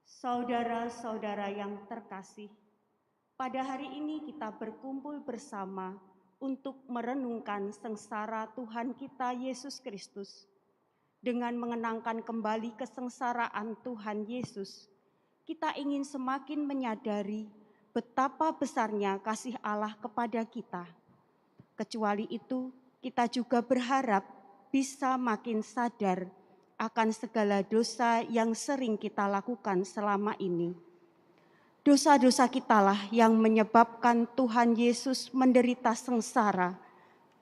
Saudara-saudara yang terkasih, pada hari ini kita berkumpul bersama untuk merenungkan sengsara Tuhan kita Yesus Kristus. Dengan mengenangkan kembali kesengsaraan Tuhan Yesus, kita ingin semakin menyadari betapa besarnya kasih Allah kepada kita. Kecuali itu, kita juga berharap bisa makin sadar akan segala dosa yang sering kita lakukan selama ini. Dosa-dosa kitalah yang menyebabkan Tuhan Yesus menderita sengsara,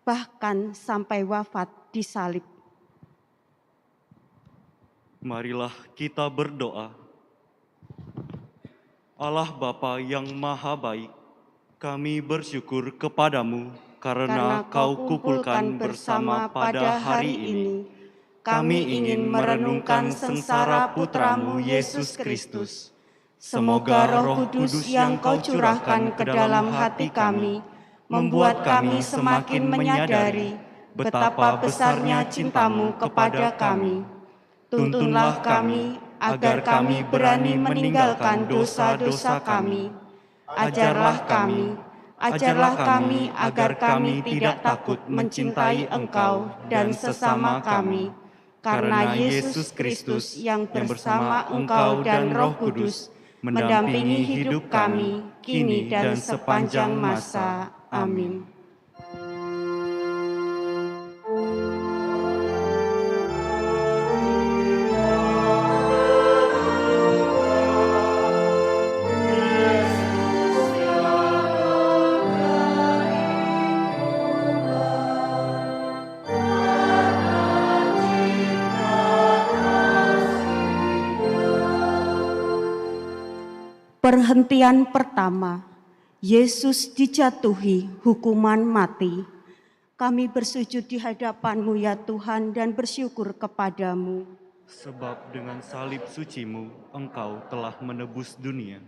bahkan sampai wafat di salib. Marilah kita berdoa. Allah Bapa yang Maha Baik, kami bersyukur kepadamu karena Kau kumpulkan bersama pada hari ini. Kami ingin merenungkan sengsara Putramu Yesus Kristus. Semoga Roh Kudus yang Kau curahkan ke dalam hati kami, membuat kami semakin menyadari betapa besarnya cinta-Mu kepada kami. Tuntunlah kami agar kami berani meninggalkan dosa-dosa kami. Ajarlah kami agar kami tidak takut mencintai Engkau dan sesama kami. Karena Yesus Kristus yang bersama Engkau dan Roh Kudus mendampingi hidup kami kini dan sepanjang masa. Amin. Perhentian pertama, Yesus dijatuhi hukuman mati. Kami bersujud di hadapan-Mu ya Tuhan dan bersyukur kepadamu. Sebab dengan salib suci-Mu, Engkau telah menebus dunia.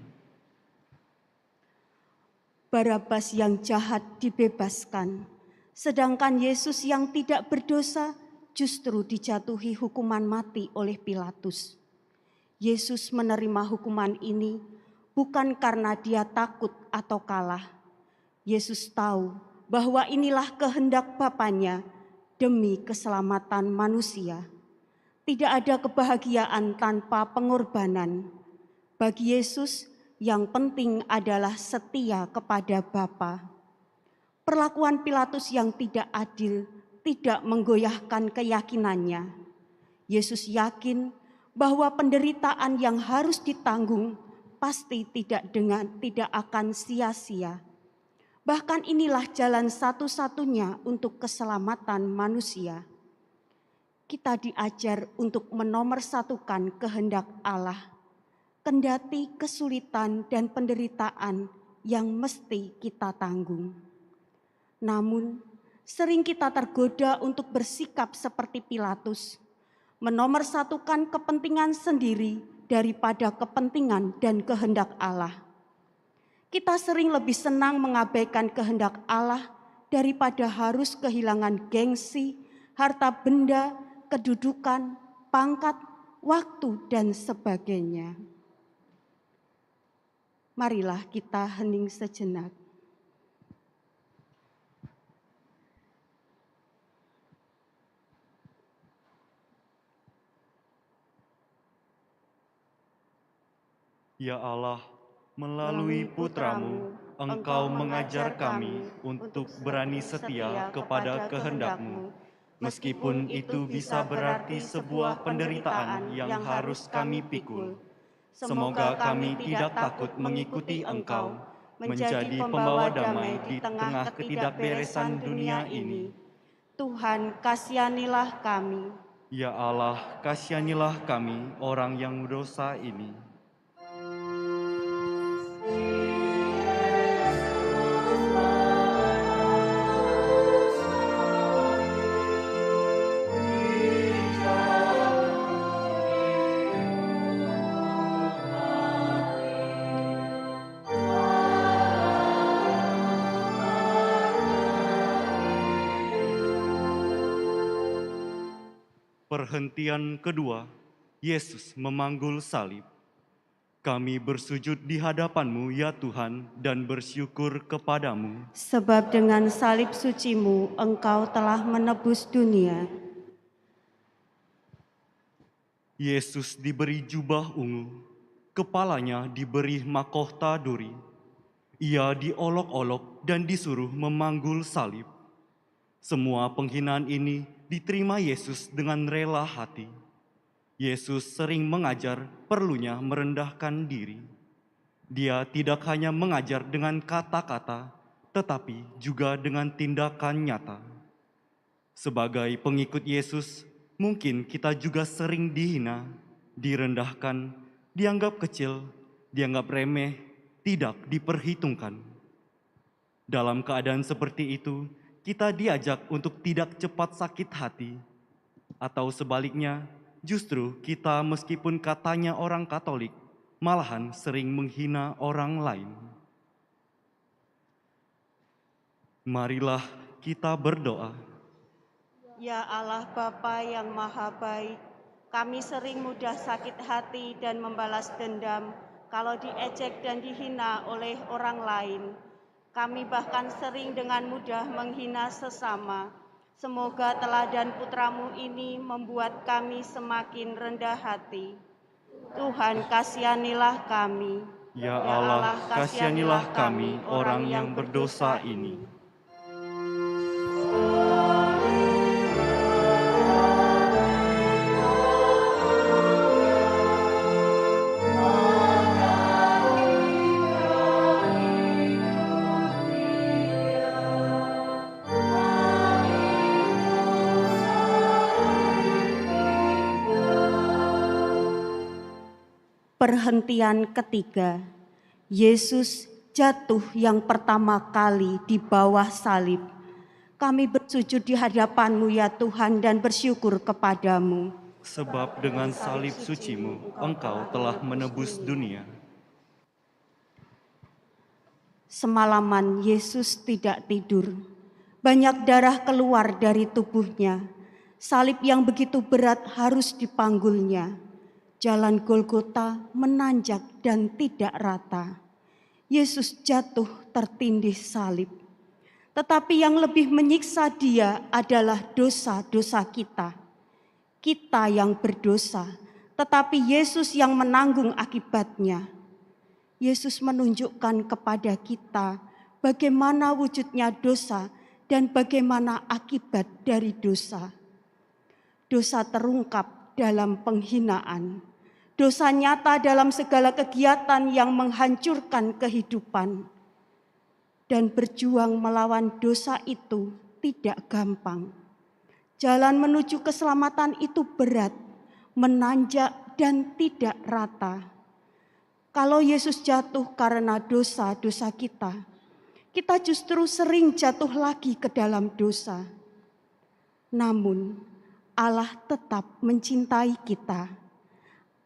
Barabas yang jahat dibebaskan, sedangkan Yesus yang tidak berdosa justru dijatuhi hukuman mati oleh Pilatus. Yesus menerima hukuman ini bukan karena dia takut atau kalah. Yesus tahu bahwa inilah kehendak Bapanya demi keselamatan manusia. Tidak ada kebahagiaan tanpa pengorbanan. Bagi Yesus, yang penting adalah setia kepada Bapa. Perlakuan Pilatus yang tidak adil tidak menggoyahkan keyakinannya. Yesus yakin bahwa penderitaan yang harus ditanggung pasti tidak akan sia-sia. Bahkan inilah jalan satu-satunya untuk keselamatan manusia. Kita diajar untuk menomorsatukan kehendak Allah, kendati kesulitan dan penderitaan yang mesti kita tanggung. Namun, sering kita tergoda untuk bersikap seperti Pilatus, menomorsatukan kepentingan sendiri daripada kepentingan dan kehendak Allah. Kita sering lebih senang mengabaikan kehendak Allah daripada harus kehilangan gengsi, harta benda, kedudukan, pangkat, waktu, dan sebagainya. Marilah kita hening sejenak. Ya Allah, melalui Putra-Mu, Engkau mengajar kami untuk berani setia kepada kehendak-Mu, meskipun itu bisa berarti sebuah penderitaan yang harus kami pikul. Semoga kami tidak takut mengikuti Engkau, menjadi pembawa damai di tengah ketidakberesan dunia ini. Tuhan, kasihanilah kami. Ya Allah, kasihanilah kami orang yang berdosa ini. Perhentian kedua, Yesus memanggul salib. Kami bersujud di hadapan-Mu, ya Tuhan, dan bersyukur kepadamu. Sebab dengan salib suci-Mu, Engkau telah menebus dunia. Yesus diberi jubah ungu, kepalanya diberi mahkota duri. Ia diolok-olok dan disuruh memanggul salib. Semua penghinaan ini diterima Yesus dengan rela hati. Yesus sering mengajar perlunya merendahkan diri. Dia tidak hanya mengajar dengan kata-kata, tetapi juga dengan tindakan nyata. Sebagai pengikut Yesus, mungkin kita juga sering dihina, direndahkan, dianggap kecil, dianggap remeh, tidak diperhitungkan. Dalam keadaan seperti itu, kita diajak untuk tidak cepat sakit hati, atau sebaliknya, justru kita meskipun katanya orang Katolik, malahan sering menghina orang lain. Marilah kita berdoa. Ya Allah Bapa yang Maha Baik, kami sering mudah sakit hati dan membalas dendam kalau diejek dan dihina oleh orang lain. Kami bahkan sering dengan mudah menghina sesama. Semoga teladan Putra-Mu ini membuat kami semakin rendah hati. Tuhan, kasihanilah kami. Ya Allah, kasihanilah kami orang yang berdosa ini. Perhentian ketiga, Yesus jatuh yang pertama kali di bawah salib. Kami bersujud di hadapan-Mu ya Tuhan dan bersyukur kepadamu. Sebab dengan salib suci-Mu, Engkau telah menebus dunia. Semalaman Yesus tidak tidur. Banyak darah keluar dari tubuhnya. Salib yang begitu berat harus dipanggulnya. Jalan Golgota menanjak dan tidak rata. Yesus jatuh tertindih salib. Tetapi yang lebih menyiksa Dia adalah dosa-dosa kita. Kita yang berdosa, tetapi Yesus yang menanggung akibatnya. Yesus menunjukkan kepada kita bagaimana wujudnya dosa dan bagaimana akibat dari dosa. Dosa terungkap dalam penghinaan. Dosa nyata dalam segala kegiatan yang menghancurkan kehidupan. Dan berjuang melawan dosa itu tidak gampang. Jalan menuju keselamatan itu berat, menanjak dan tidak rata. Kalau Yesus jatuh karena dosa-dosa kita, kita justru sering jatuh lagi ke dalam dosa. Namun Allah tetap mencintai kita.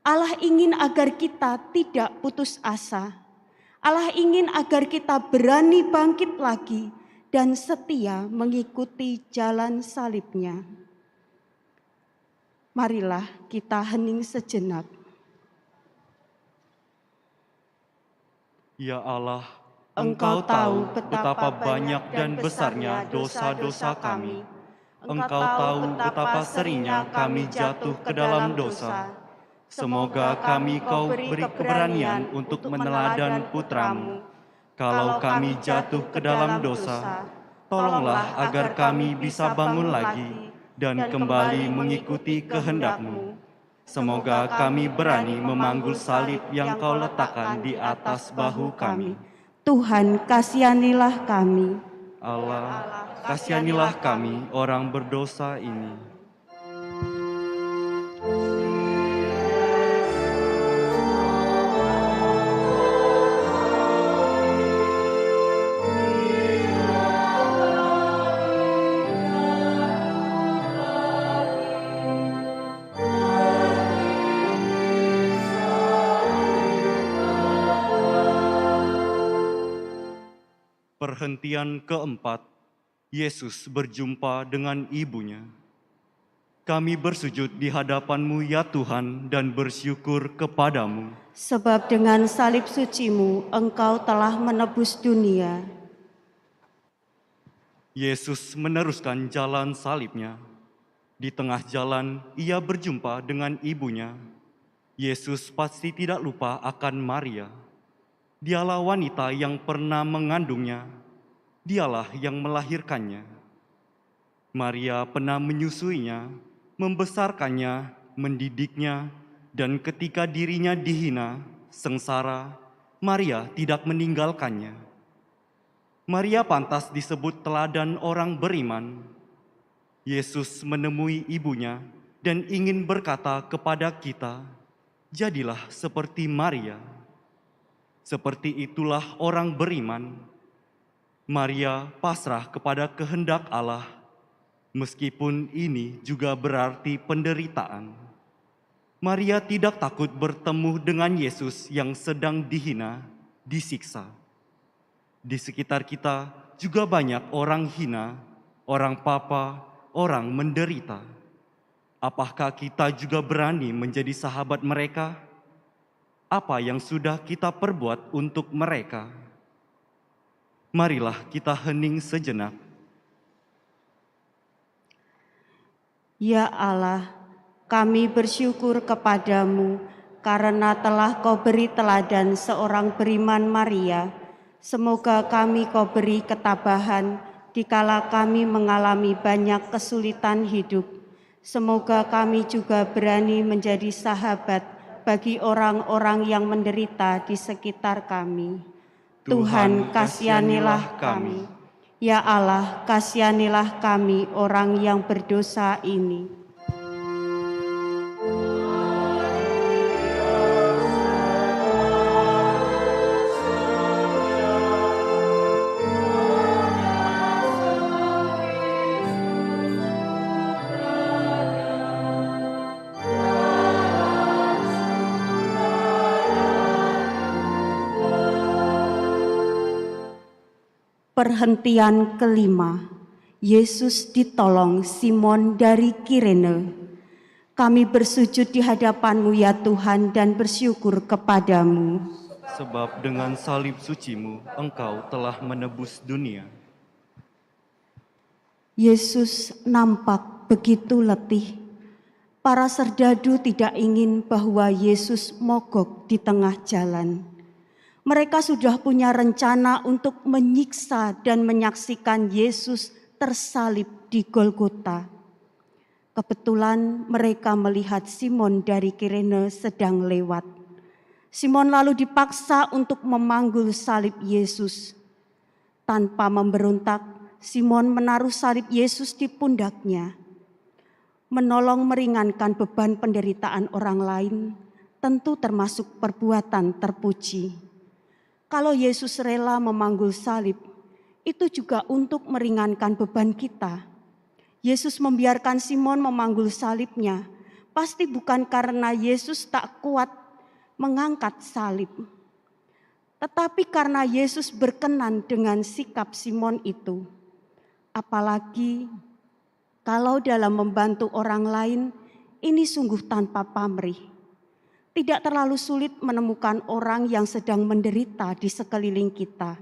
Allah ingin agar kita tidak putus asa. Allah ingin agar kita berani bangkit lagi dan setia mengikuti jalan salib-Nya. Marilah kita hening sejenak. Ya Allah, Engkau tahu betapa banyak dan besarnya dosa-dosa kami. Engkau tahu betapa seringnya kami jatuh ke dalam dosa. Semoga kami Kau beri keberanian untuk meneladan Putra-Mu. Kalau kami jatuh ke dalam dosa, tolonglah agar kami bisa bangun lagi dan kembali mengikuti kehendak-Mu. Semoga kami berani memanggul salib yang Kau letakkan di atas bahu kami. Tuhan, kasihanilah kami. Allah, kasihanilah kami orang berdosa ini. Perhentian keempat, Yesus berjumpa dengan ibunya. Kami bersujud di hadapan-Mu ya Tuhan dan bersyukur kepadamu. Sebab dengan salib suci-Mu, Engkau telah menebus dunia. Yesus meneruskan jalan salibnya. Di tengah jalan, ia berjumpa dengan ibunya. Yesus pasti tidak lupa akan Maria. Dialah wanita yang pernah mengandungnya. Dialah yang melahirkannya. Maria pernah menyusuinya, membesarkannya, mendidiknya, dan ketika dirinya dihina, sengsara, Maria tidak meninggalkannya. Maria pantas disebut teladan orang beriman. Yesus menemui ibunya dan ingin berkata kepada kita, jadilah seperti Maria. Seperti itulah orang beriman. Maria pasrah kepada kehendak Allah, meskipun ini juga berarti penderitaan. Maria tidak takut bertemu dengan Yesus yang sedang dihina, disiksa. Di sekitar kita juga banyak orang hina, orang papa, orang menderita. Apakah kita juga berani menjadi sahabat mereka? Apa yang sudah kita perbuat untuk mereka? Marilah kita hening sejenak. Ya Allah, kami bersyukur kepadamu karena telah Kau beri teladan seorang beriman Maria. Semoga kami Kau beri ketabahan dikala kami mengalami banyak kesulitan hidup. Semoga kami juga berani menjadi sahabat bagi orang-orang yang menderita di sekitar kami. Tuhan, kasihanilah kami. Ya Allah, kasihanilah kami orang yang berdosa ini. Perhentian kelima, Yesus ditolong Simon dari Kirene. Kami bersujud di hadapan-Mu ya Tuhan dan bersyukur kepadamu. Sebab dengan salib suci-Mu, Engkau telah menebus dunia. Yesus nampak begitu letih. Para serdadu tidak ingin bahwa Yesus mogok di tengah jalan. Mereka sudah punya rencana untuk menyiksa dan menyaksikan Yesus tersalib di Golgota. Kebetulan mereka melihat Simon dari Kirene sedang lewat. Simon lalu dipaksa untuk memanggul salib Yesus. Tanpa memberontak, Simon menaruh salib Yesus di pundaknya. Menolong meringankan beban penderitaan orang lain tentu termasuk perbuatan terpuji. Kalau Yesus rela memanggul salib, itu juga untuk meringankan beban kita. Yesus membiarkan Simon memanggul salibnya, pasti bukan karena Yesus tak kuat mengangkat salib. Tetapi karena Yesus berkenan dengan sikap Simon itu. Apalagi kalau dalam membantu orang lain, ini sungguh tanpa pamrih. Tidak terlalu sulit menemukan orang yang sedang menderita di sekeliling kita.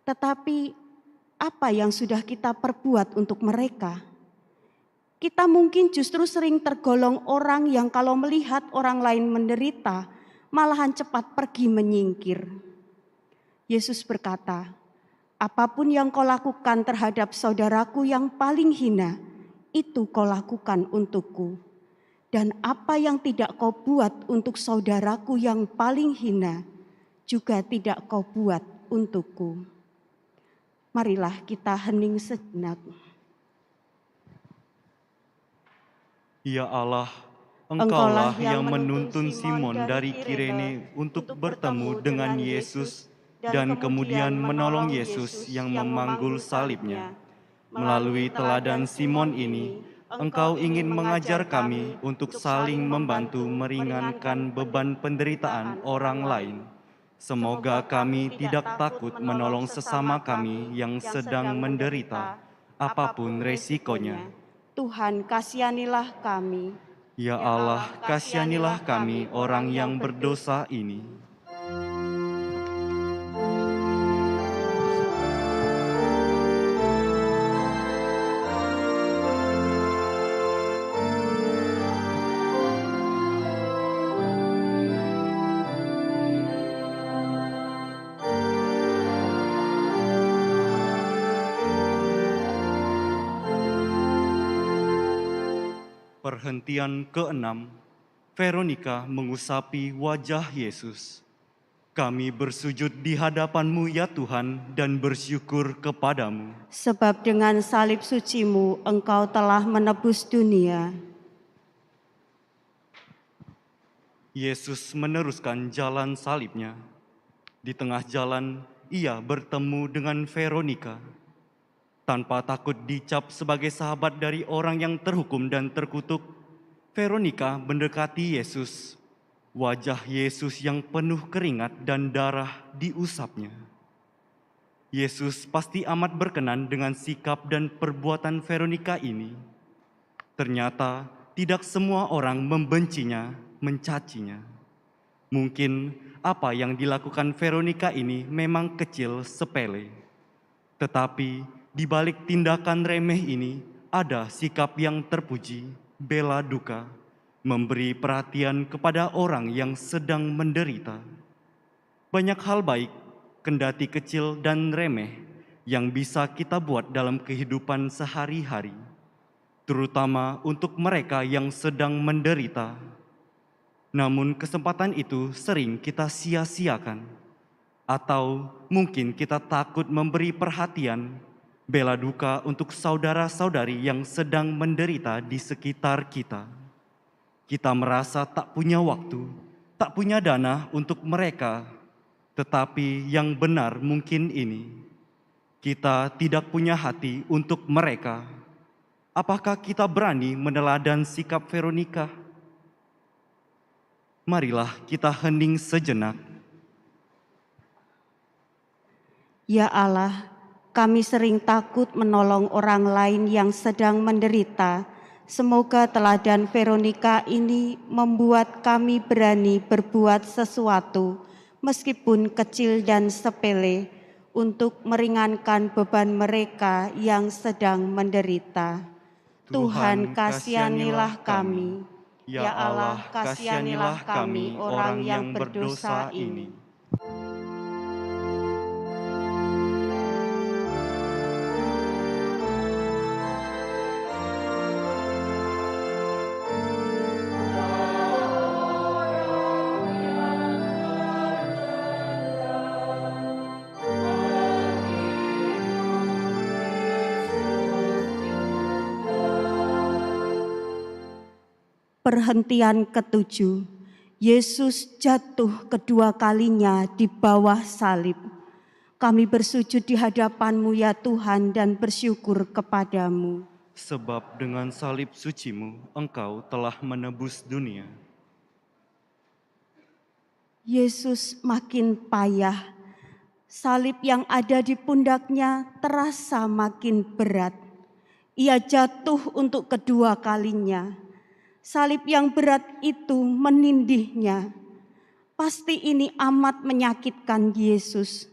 Tetapi apa yang sudah kita perbuat untuk mereka? Kita mungkin justru sering tergolong orang yang kalau melihat orang lain menderita, malahan cepat pergi menyingkir. Yesus berkata, apapun yang kau lakukan terhadap saudaraku yang paling hina, itu kau lakukan untukku. Dan apa yang tidak kau buat untuk saudaraku yang paling hina, juga tidak kau buat untukku. Marilah kita hening sejenak. Ya Allah, Engkaulah yang menuntun Simon dari Kirene untuk bertemu dengan Yesus dan kemudian menolong Yesus yang memanggul salibnya. Melalui teladan Simon ini, Engkau ingin mengajar kami untuk saling membantu meringankan beban penderitaan orang lain. Semoga kami tidak takut menolong sesama kami yang sedang menderita, apapun resikonya. Tuhan, kasihanilah kami. Ya Allah, kasihanilah kami orang yang berdosa ini. Perhentian ke-6, Veronika mengusapi wajah Yesus. Kami bersujud di hadapan-Mu ya Tuhan dan bersyukur kepadamu. Sebab dengan salib suci-Mu Engkau telah menebus dunia. Yesus meneruskan jalan salibnya. Di tengah jalan, ia bertemu dengan Veronika. Tanpa takut dicap sebagai sahabat dari orang yang terhukum dan terkutuk, Veronika mendekati Yesus. Wajah Yesus yang penuh keringat dan darah diusapnya. Yesus pasti amat berkenan dengan sikap dan perbuatan Veronika ini. Ternyata tidak semua orang membencinya, mencacinya. Mungkin apa yang dilakukan Veronika ini memang kecil, sepele. Tetapi di balik tindakan remeh ini ada sikap yang terpuji, bela duka, memberi perhatian kepada orang yang sedang menderita. Banyak hal baik, kendati kecil dan remeh, yang bisa kita buat dalam kehidupan sehari-hari, terutama untuk mereka yang sedang menderita. Namun kesempatan itu sering kita sia-siakan, atau mungkin kita takut memberi perhatian, bela duka untuk saudara-saudari yang sedang menderita di sekitar kita. Kita merasa tak punya waktu, tak punya dana untuk mereka, tetapi yang benar mungkin ini, kita tidak punya hati untuk mereka. Apakah kita berani meneladan sikap Veronika? Marilah kita hening sejenak. Ya Allah, kami sering takut menolong orang lain yang sedang menderita. Semoga teladan Veronika ini membuat kami berani berbuat sesuatu, meskipun kecil dan sepele, untuk meringankan beban mereka yang sedang menderita. Tuhan, kasihanilah kami. Ya Allah, kasihanilah kami orang yang berdosa ini. Perhentian ke-7, Yesus jatuh kedua kalinya di bawah salib. Kami bersujud di hadapan-Mu ya Tuhan dan bersyukur kepadamu. Sebab dengan salib suci-Mu, Engkau telah menebus dunia. Yesus makin payah. Salib yang ada di pundaknya terasa makin berat. Ia jatuh untuk kedua kalinya. Salib yang berat itu menindihnya. Pasti ini amat menyakitkan Yesus.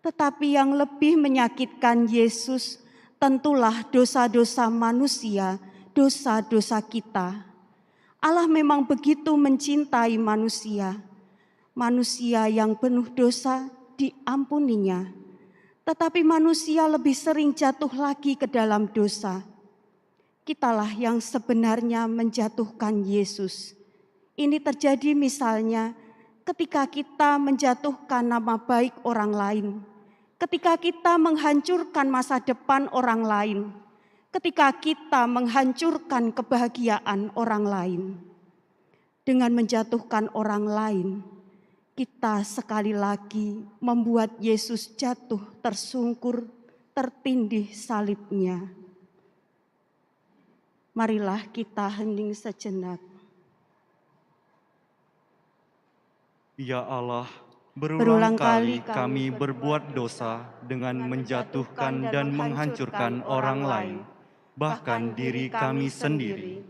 Tetapi yang lebih menyakitkan Yesus tentulah dosa-dosa manusia, dosa-dosa kita. Allah memang begitu mencintai manusia. Manusia yang penuh dosa diampuninya. Tetapi manusia lebih sering jatuh lagi ke dalam dosa. Kitalah yang sebenarnya menjatuhkan Yesus. Ini terjadi misalnya ketika kita menjatuhkan nama baik orang lain, ketika kita menghancurkan masa depan orang lain, ketika kita menghancurkan kebahagiaan orang lain. Dengan menjatuhkan orang lain, kita sekali lagi membuat Yesus jatuh tersungkur, tertindih salibnya. Marilah kita hening sejenak. Ya Allah, berulang kali kami berbuat dosa dengan menjatuhkan dan menghancurkan orang lain. bahkan diri kami sendiri.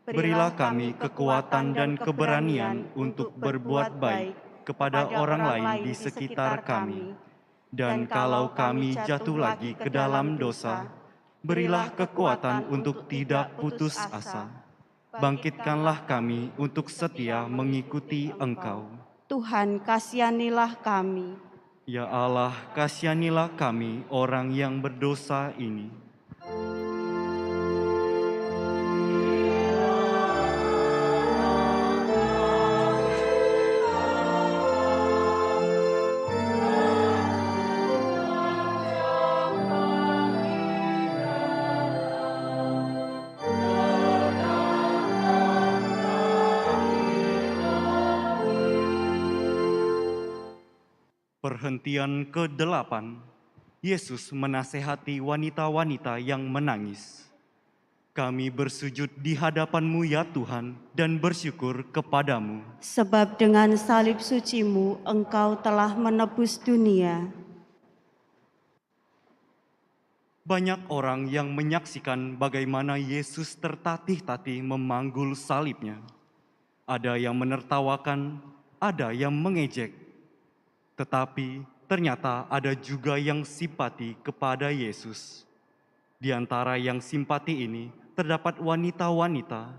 Berilah kami kekuatan dan keberanian untuk berbuat baik kepada orang lain di sekitar kami. Dan kalau kami jatuh lagi ke dalam dosa, berilah kekuatan untuk tidak putus asa. Bangkitkanlah kami untuk setia mengikuti Engkau. Tuhan, kasihanilah kami. Ya Allah, kasihanilah kami orang yang berdosa ini. Perhentian ke-8, Yesus menasehati wanita-wanita yang menangis. Kami bersujud di hadapan-Mu ya Tuhan dan bersyukur kepadamu. Sebab dengan salib suci-Mu Engkau telah menebus dunia. Banyak orang yang menyaksikan bagaimana Yesus tertatih-tatih memanggul salibnya. Ada yang menertawakan, ada yang mengejek. Tetapi ternyata ada juga yang simpati kepada Yesus. Di antara yang simpati ini terdapat wanita-wanita.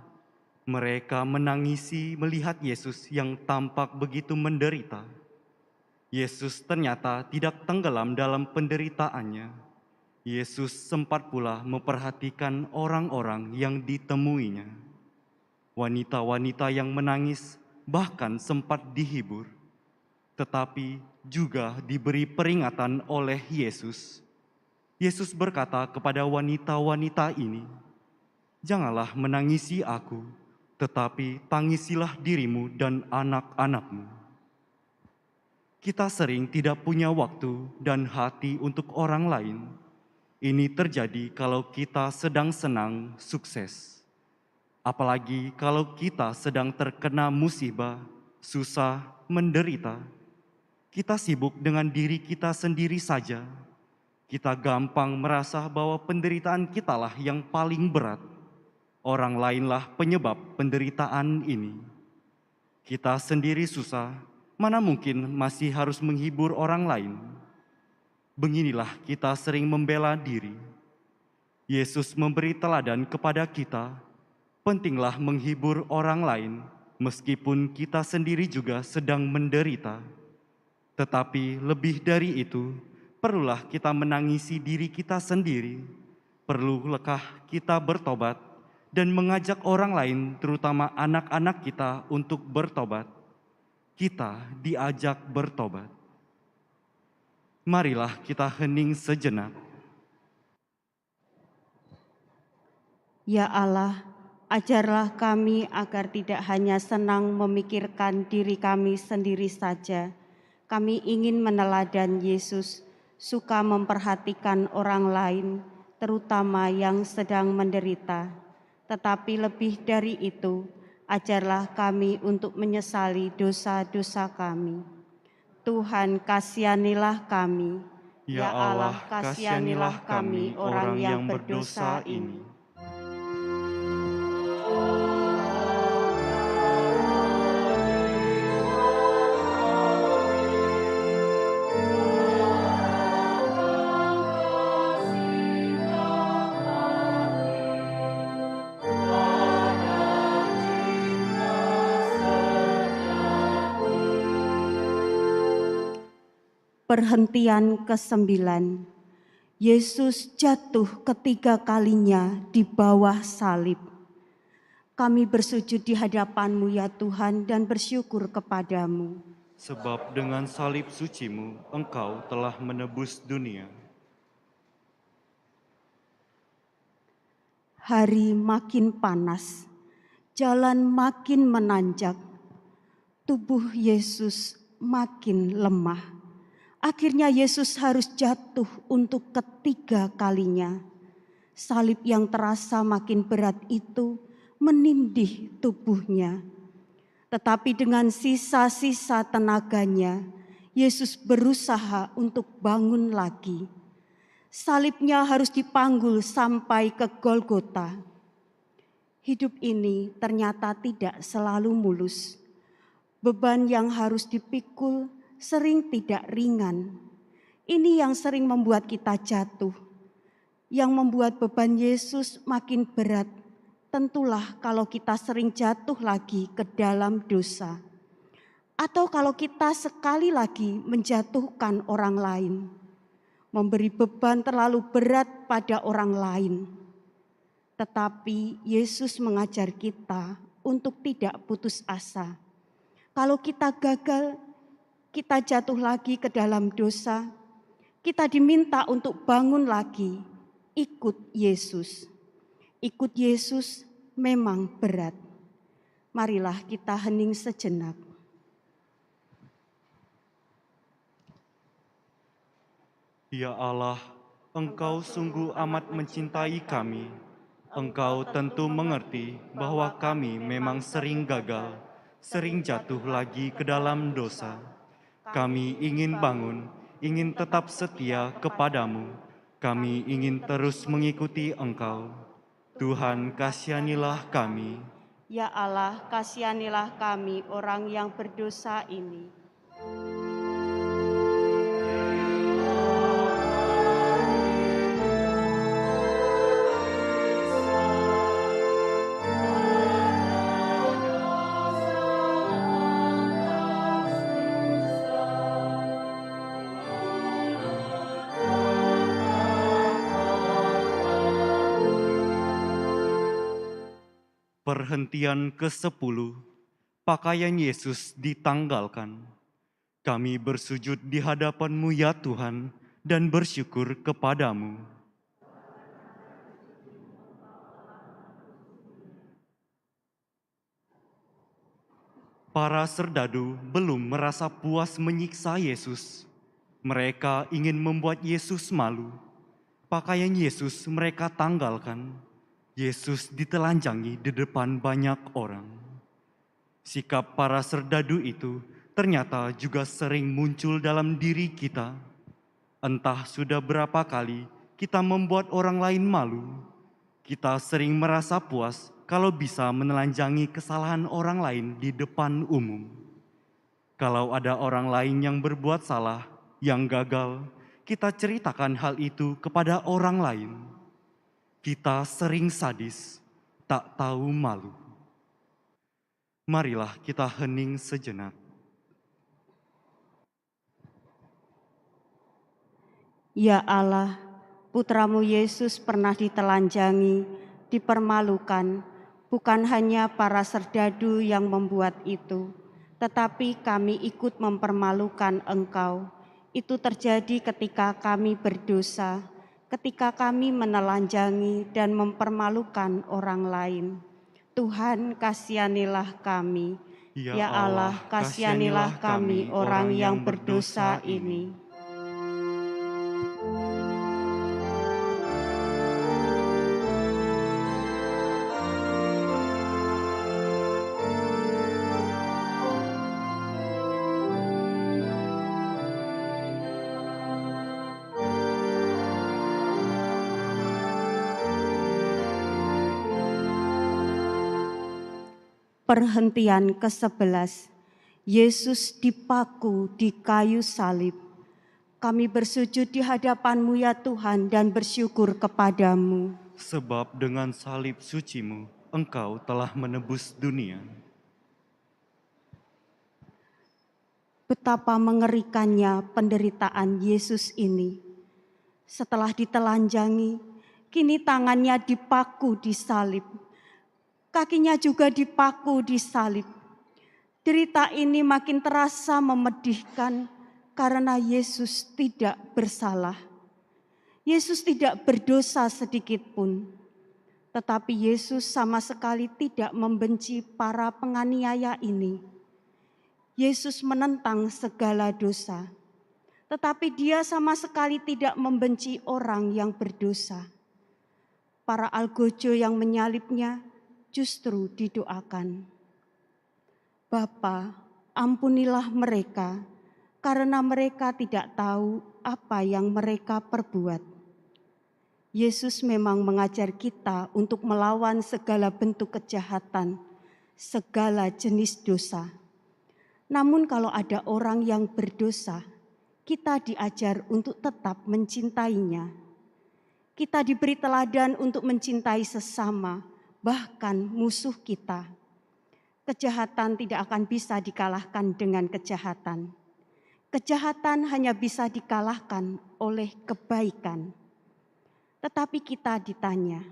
Mereka menangisi melihat Yesus yang tampak begitu menderita. Yesus ternyata tidak tenggelam dalam penderitaannya. Yesus sempat pula memperhatikan orang-orang yang ditemuinya. Wanita-wanita yang menangis bahkan sempat dihibur, tetapi juga diberi peringatan oleh Yesus. Yesus berkata kepada wanita-wanita ini, "Janganlah menangisi aku, tetapi tangisilah dirimu dan anak-anakmu." Kita sering tidak punya waktu dan hati untuk orang lain. Ini terjadi kalau kita sedang senang, sukses. Apalagi kalau kita sedang terkena musibah, susah, menderita. Kita sibuk dengan diri kita sendiri saja. Kita gampang merasa bahwa penderitaan kitalah yang paling berat. Orang lainlah penyebab penderitaan ini. Kita sendiri susah, mana mungkin masih harus menghibur orang lain? Beginilah kita sering membela diri. Yesus memberi teladan kepada kita, pentinglah menghibur orang lain meskipun kita sendiri juga sedang menderita. Tetapi lebih dari itu, perlulah kita menangisi diri kita sendiri. Perlukah kita bertobat dan mengajak orang lain, terutama anak-anak kita, untuk bertobat. Kita diajak bertobat. Marilah kita hening sejenak. Ya Allah, ajarlah kami agar tidak hanya senang memikirkan diri kami sendiri saja. Kami ingin meneladan Yesus, suka memperhatikan orang lain, terutama yang sedang menderita. Tetapi lebih dari itu, ajarlah kami untuk menyesali dosa-dosa kami. Tuhan, kasihanilah kami. Ya Allah, kasihanilah kami orang yang berdosa ini. Perhentian ke-9. Yesus jatuh ketiga kalinya di bawah salib. Kami bersujud di hadapan-Mu ya Tuhan dan bersyukur kepadamu. Sebab dengan salib suci-Mu, Engkau telah menebus dunia. Hari makin panas, jalan makin menanjak, tubuh Yesus makin lemah. Akhirnya Yesus harus jatuh untuk ketiga kalinya. Salib yang terasa makin berat itu menindih tubuhnya. Tetapi dengan sisa-sisa tenaganya, Yesus berusaha untuk bangun lagi. Salibnya harus dipanggul sampai ke Golgota. Hidup ini ternyata tidak selalu mulus. Beban yang harus dipikul sering tidak ringan. Ini yang sering membuat kita jatuh. Yang membuat beban Yesus makin berat, tentulah kalau kita sering jatuh lagi ke dalam dosa. Atau kalau kita sekali lagi menjatuhkan orang lain. Memberi beban terlalu berat pada orang lain. Tetapi Yesus mengajar kita untuk tidak putus asa. Kalau kita gagal, kita jatuh lagi ke dalam dosa, kita diminta untuk bangun lagi, ikut Yesus. Ikut Yesus memang berat. Marilah kita hening sejenak. Ya Allah, Engkau sungguh amat mencintai kami. Engkau tentu mengerti bahwa kami memang sering gagal, sering jatuh lagi ke dalam dosa. Kami ingin bangun, ingin tetap setia kepadamu. Kami ingin terus mengikuti Engkau. Tuhan, kasihanilah kami. Ya Allah, kasihanilah kami orang yang berdosa ini. Perhentian ke-10, pakaian Yesus ditanggalkan. Kami bersujud di hadapan-Mu ya Tuhan dan bersyukur kepadamu. Para serdadu belum merasa puas menyiksa Yesus. Mereka ingin membuat Yesus malu. Pakaian Yesus mereka tanggalkan. Yesus ditelanjangi di depan banyak orang. Sikap para serdadu itu ternyata juga sering muncul dalam diri kita. Entah sudah berapa kali kita membuat orang lain malu. Kita sering merasa puas kalau bisa menelanjangi kesalahan orang lain di depan umum. Kalau ada orang lain yang berbuat salah, yang gagal, kita ceritakan hal itu kepada orang lain. Kita sering sadis, tak tahu malu. Marilah kita hening sejenak. Ya Allah, Putramu Yesus pernah ditelanjangi, dipermalukan, bukan hanya para serdadu yang membuat itu, tetapi kami ikut mempermalukan Engkau. Itu terjadi ketika kami berdosa, ketika kami menelanjangi dan mempermalukan orang lain. Tuhan, kasihanilah kami. Ya Allah, kasihanilah kami orang yang berdosa ini. Perhentian ke-11, Yesus dipaku di kayu salib. Kami bersujud di hadapan-Mu ya Tuhan dan bersyukur kepadamu. Sebab dengan salib suci-Mu, Engkau telah menebus dunia. Betapa mengerikannya penderitaan Yesus ini. Setelah ditelanjangi, kini tangannya dipaku di salib. Kakinya juga dipaku di salib. Derita ini makin terasa memedihkan karena Yesus tidak bersalah. Yesus tidak berdosa sedikit pun. Tetapi Yesus sama sekali tidak membenci para penganiaya ini. Yesus menentang segala dosa. Tetapi Dia sama sekali tidak membenci orang yang berdosa. Para algojo yang menyalibnya justru didoakan. Bapa, ampunilah mereka, karena mereka tidak tahu apa yang mereka perbuat. Yesus memang mengajar kita untuk melawan segala bentuk kejahatan, segala jenis dosa. Namun kalau ada orang yang berdosa, kita diajar untuk tetap mencintainya. Kita diberi teladan untuk mencintai sesama, bahkan musuh kita. Kejahatan tidak akan bisa dikalahkan dengan kejahatan. Kejahatan hanya bisa dikalahkan oleh kebaikan. Tetapi kita ditanya,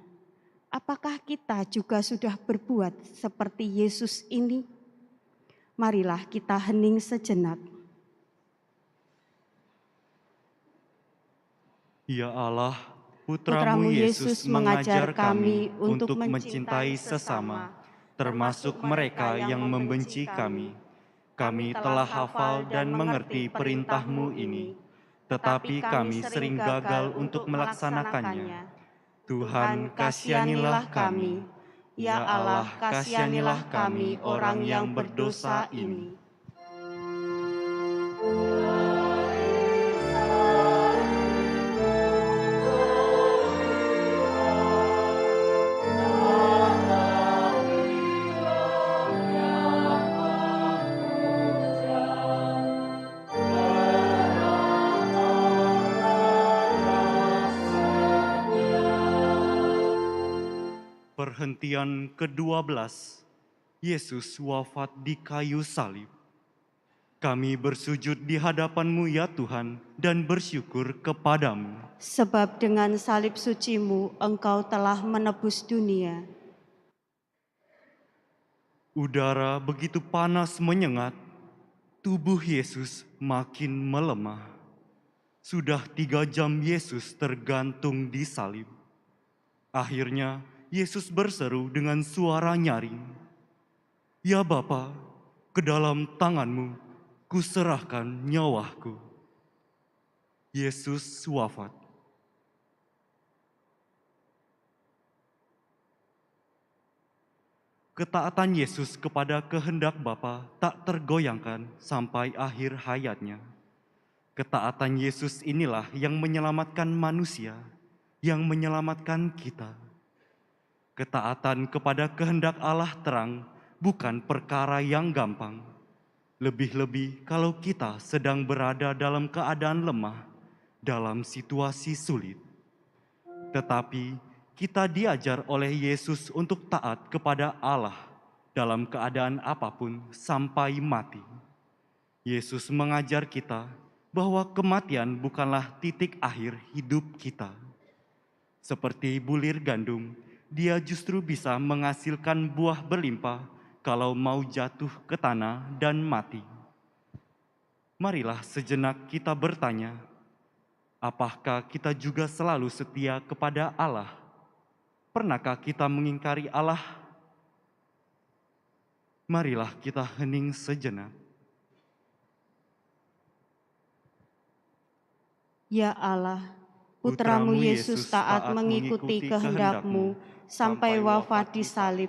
apakah kita juga sudah berbuat seperti Yesus ini? Marilah kita hening sejenak. Ya Allah, Putra-Mu Yesus mengajar kami untuk mencintai sesama, termasuk mereka yang membenci kami. Kami telah hafal dan mengerti perintah-Mu ini, tetapi kami sering gagal untuk melaksanakannya. Tuhan, kasihanilah kami. Ya Allah, kasihanilah kami orang yang berdosa ini. Perhentian ke-12, Yesus wafat di kayu salib. Kami bersujud di hadapan-Mu ya Tuhan dan bersyukur kepadamu. Sebab dengan salib suci-Mu Engkau telah menebus dunia. Udara begitu panas menyengat, tubuh Yesus makin melemah. Sudah 3 jam Yesus tergantung di salib. Akhirnya Yesus berseru dengan suara nyaring, "Ya Bapa, ke dalam tangan-Mu kuserahkan nyawaku." Yesus wafat. Ketaatan Yesus kepada kehendak Bapa tak tergoyangkan sampai akhir hayatnya. Ketaatan Yesus inilah yang menyelamatkan manusia, yang menyelamatkan kita. Ketaatan kepada kehendak Allah terang bukan perkara yang gampang. Lebih-lebih kalau kita sedang berada dalam keadaan lemah, dalam situasi sulit. Tetapi kita diajar oleh Yesus untuk taat kepada Allah dalam keadaan apapun sampai mati. Yesus mengajar kita bahwa kematian bukanlah titik akhir hidup kita. Seperti bulir gandum, dia justru bisa menghasilkan buah berlimpah kalau mau jatuh ke tanah dan mati. Marilah sejenak kita bertanya, apakah kita juga selalu setia kepada Allah? Pernahkah kita mengingkari Allah? Marilah kita hening sejenak. Ya Allah, Putra-Mu Yesus taat mengikuti kehendak-Mu sampai wafat di salib.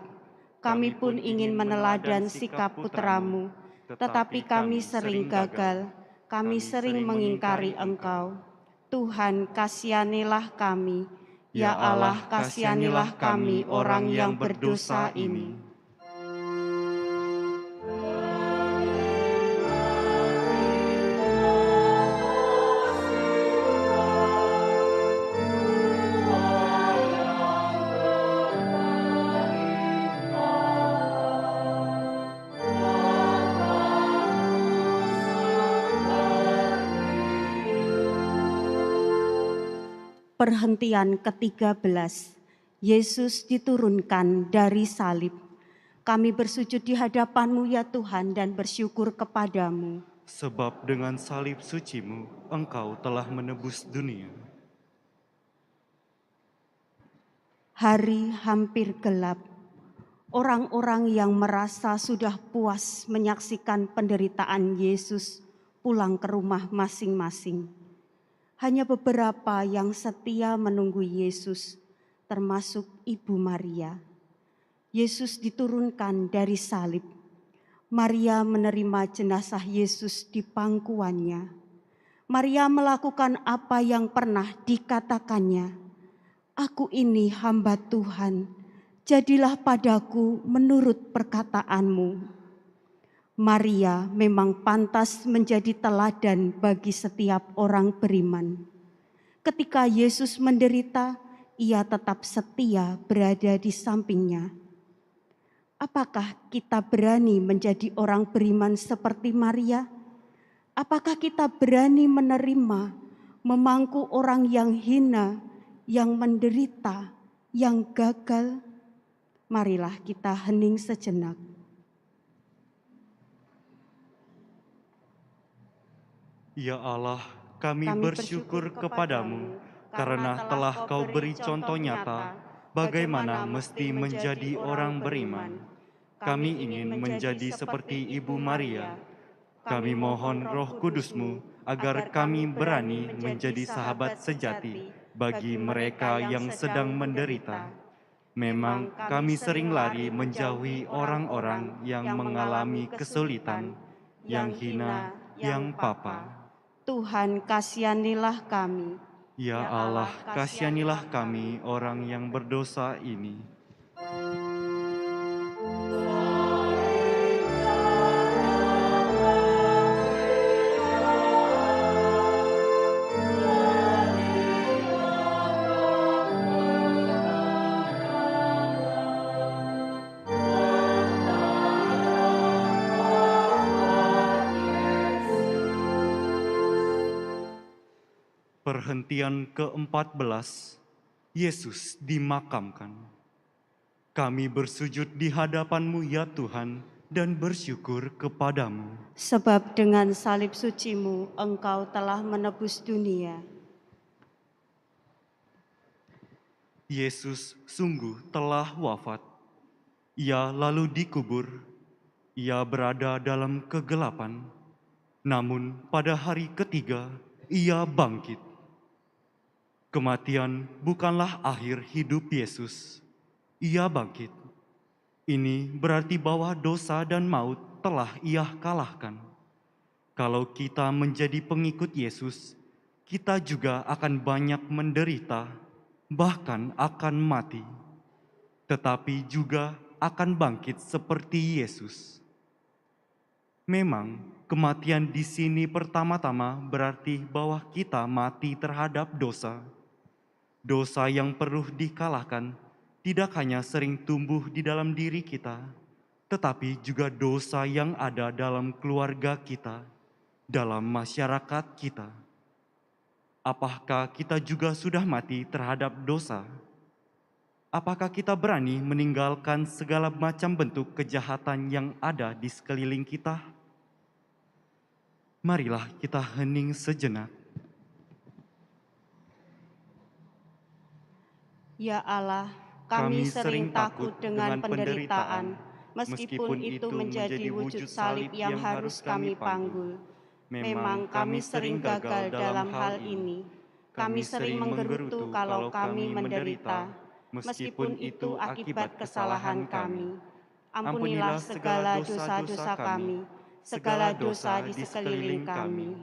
Kami pun ingin meneladan sikap Putra-Mu, tetapi kami sering gagal, kami sering mengingkari Engkau. Tuhan, kasihanilah kami. Ya Allah, kasihanilah kami orang yang berdosa ini. Perhentian ke-13, Yesus diturunkan dari salib. Kami bersujud di hadapan-Mu ya Tuhan dan bersyukur kepadamu. Sebab dengan salib suci-Mu, Engkau telah menebus dunia. Hari hampir gelap. Orang-orang yang merasa sudah puas menyaksikan penderitaan Yesus pulang ke rumah masing-masing. Hanya beberapa yang setia menunggu Yesus, termasuk Ibu Maria. Yesus diturunkan dari salib. Maria menerima jenazah Yesus di pangkuannya. Maria melakukan apa yang pernah dikatakannya. Aku ini hamba Tuhan, jadilah padaku menurut perkataanmu. Maria memang pantas menjadi teladan bagi setiap orang beriman. Ketika Yesus menderita, ia tetap setia berada di sampingnya. Apakah kita berani menjadi orang beriman seperti Maria? Apakah kita berani menerima, memangku orang yang hina, yang menderita, yang gagal? Marilah kita hening sejenak. Ya Allah, kami bersyukur kepadamu karena telah Kau beri contoh nyata bagaimana mesti menjadi orang beriman. Kami ingin menjadi seperti Ibu Maria. Kami mohon Roh Kudus-Mu agar kami berani menjadi sahabat sejati bagi mereka yang sedang menderita. Memang kami sering lari menjauhi orang-orang yang mengalami kesulitan, yang hina, yang papa. Tuhan, kasihanilah kami. Ya Allah, kasihanilah kami orang yang berdosa ini. Perhentian ke-14, Yesus dimakamkan. Kami bersujud di hadapan-Mu ya Tuhan dan bersyukur kepadamu. Sebab dengan salib suci-Mu Engkau telah menebus dunia. Yesus sungguh telah wafat. Ia lalu dikubur. Ia berada dalam kegelapan. Namun pada hari ketiga, Ia bangkit. Kematian bukanlah akhir hidup Yesus. Ia bangkit. Ini berarti bahwa dosa dan maut telah Ia kalahkan. Kalau kita menjadi pengikut Yesus, kita juga akan banyak menderita, bahkan akan mati. Tetapi juga akan bangkit seperti Yesus. Memang kematian di sini pertama-tama berarti bahwa kita mati terhadap dosa. Dosa yang perlu dikalahkan tidak hanya sering tumbuh di dalam diri kita, tetapi juga dosa yang ada dalam keluarga kita, dalam masyarakat kita. Apakah kita juga sudah mati terhadap dosa? Apakah kita berani meninggalkan segala macam bentuk kejahatan yang ada di sekeliling kita? Marilah kita hening sejenak. Ya Allah, kami sering takut dengan penderitaan, meskipun itu menjadi wujud salib yang harus kami panggul. Memang kami sering gagal dalam hal ini. Kami sering menggerutu kalau kami menderita, meskipun itu akibat kesalahan kami. Ampunilah segala dosa-dosa kami, segala dosa di sekeliling kami.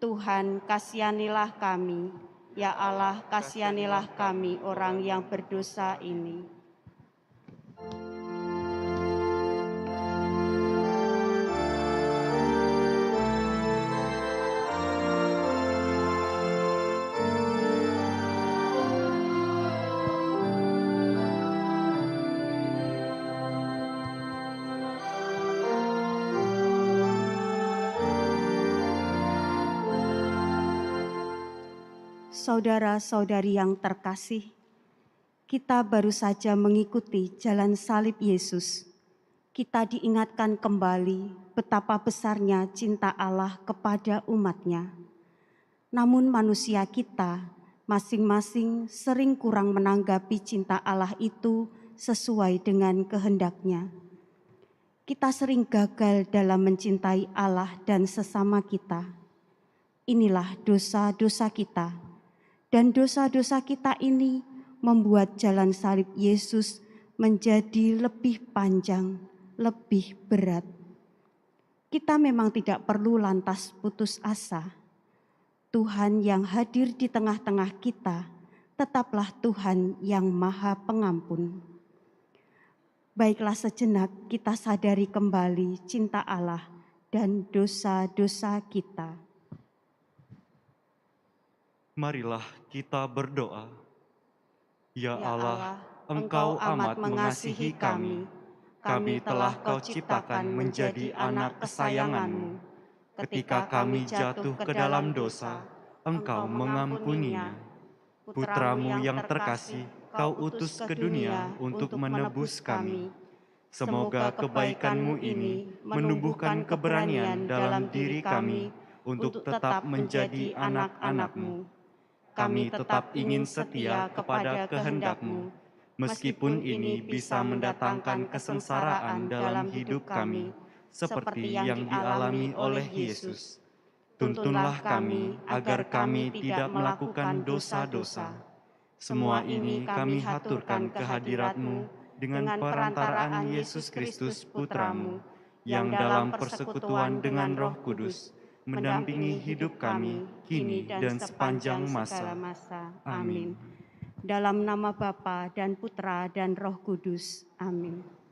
Tuhan, kasihanilah kami. Ya Allah, kasihanilah kami orang yang berdosa ini. Saudara-saudari yang terkasih, kita baru saja mengikuti jalan salib Yesus. Kita diingatkan kembali betapa besarnya cinta Allah kepada umat-Nya. Namun manusia kita masing-masing sering kurang menanggapi cinta Allah itu sesuai dengan kehendak-Nya. Kita sering gagal dalam mencintai Allah dan sesama kita. Inilah dosa-dosa kita. Dan dosa-dosa kita ini membuat jalan salib Yesus menjadi lebih panjang, lebih berat. Kita memang tidak perlu lantas putus asa. Tuhan yang hadir di tengah-tengah kita tetaplah Tuhan yang Maha Pengampun. Baiklah sejenak kita sadari kembali cinta Allah dan dosa-dosa kita. Marilah kita berdoa. Ya Ya Allah, Engkau amat mengasihi kami. Kami telah Kau ciptakan menjadi anak kesayangan-Mu. Ketika kami jatuh ke dalam dosa, Engkau mengampuninya. Putra-Mu yang terkasih, Kau utus ke dunia untuk menebus kami. Semoga kebaikan-Mu ini menumbuhkan keberanian dalam diri kami untuk tetap menjadi anak-anak-Mu. Kami tetap ingin setia kepada kehendak-Mu, meskipun ini bisa mendatangkan kesengsaraan dalam hidup kami, seperti yang dialami oleh Yesus. Tuntunlah kami agar kami tidak melakukan dosa-dosa. Semua ini kami haturkan kehadirat-Mu dengan perantaraan Yesus Kristus Putra-Mu, yang dalam persekutuan dengan Roh Kudus mendampingi hidup kami kini dan sepanjang masa. Amin. Dalam nama Bapa dan Putra dan Roh Kudus. Amin.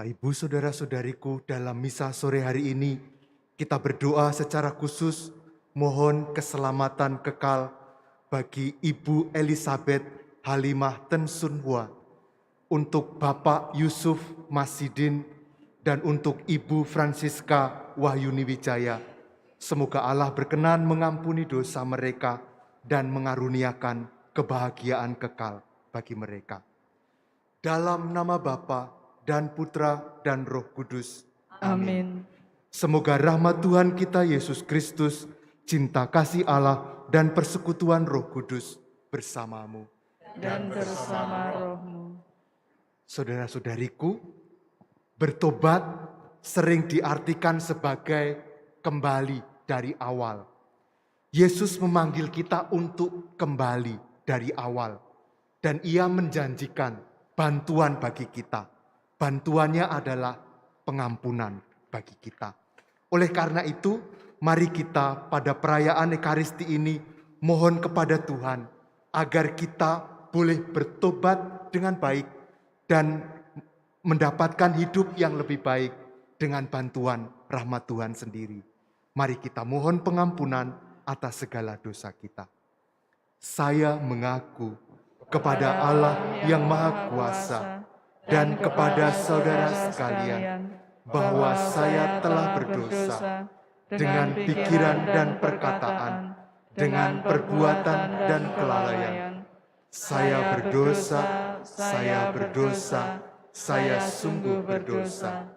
Bapak, Ibu, Saudara-saudariku, dalam misa sore hari ini, kita berdoa secara khusus mohon keselamatan kekal bagi Ibu Elizabeth Halimah Ten Sun Hua, untuk Bapak Yusuf Masidin, dan untuk Ibu Francisca Wahyuni Wijaya. Semoga Allah berkenan mengampuni dosa mereka dan mengaruniakan kebahagiaan kekal bagi mereka. Dalam nama Bapa dan Putra dan Roh Kudus. Amin. Semoga rahmat Tuhan kita Yesus Kristus, cinta kasih Allah, dan persekutuan Roh Kudus bersamamu. Dan bersama rohmu. Saudara-saudariku, bertobat sering diartikan sebagai kembali dari awal. Yesus memanggil kita untuk kembali dari awal. Dan Ia menjanjikan bantuan bagi kita. Bantuannya adalah pengampunan bagi kita. Oleh karena itu, mari kita pada perayaan Ekaristi ini mohon kepada Tuhan agar kita boleh bertobat dengan baik dan mendapatkan hidup yang lebih baik dengan bantuan rahmat Tuhan sendiri. Mari kita mohon pengampunan atas segala dosa kita. Saya mengaku kepada Allah yang Maha Kuasa dan kepada saudara sekalian bahwa saya telah berdosa dengan pikiran dan perkataan, dengan perbuatan dan kelalaian. Saya berdosa, saya sungguh berdosa.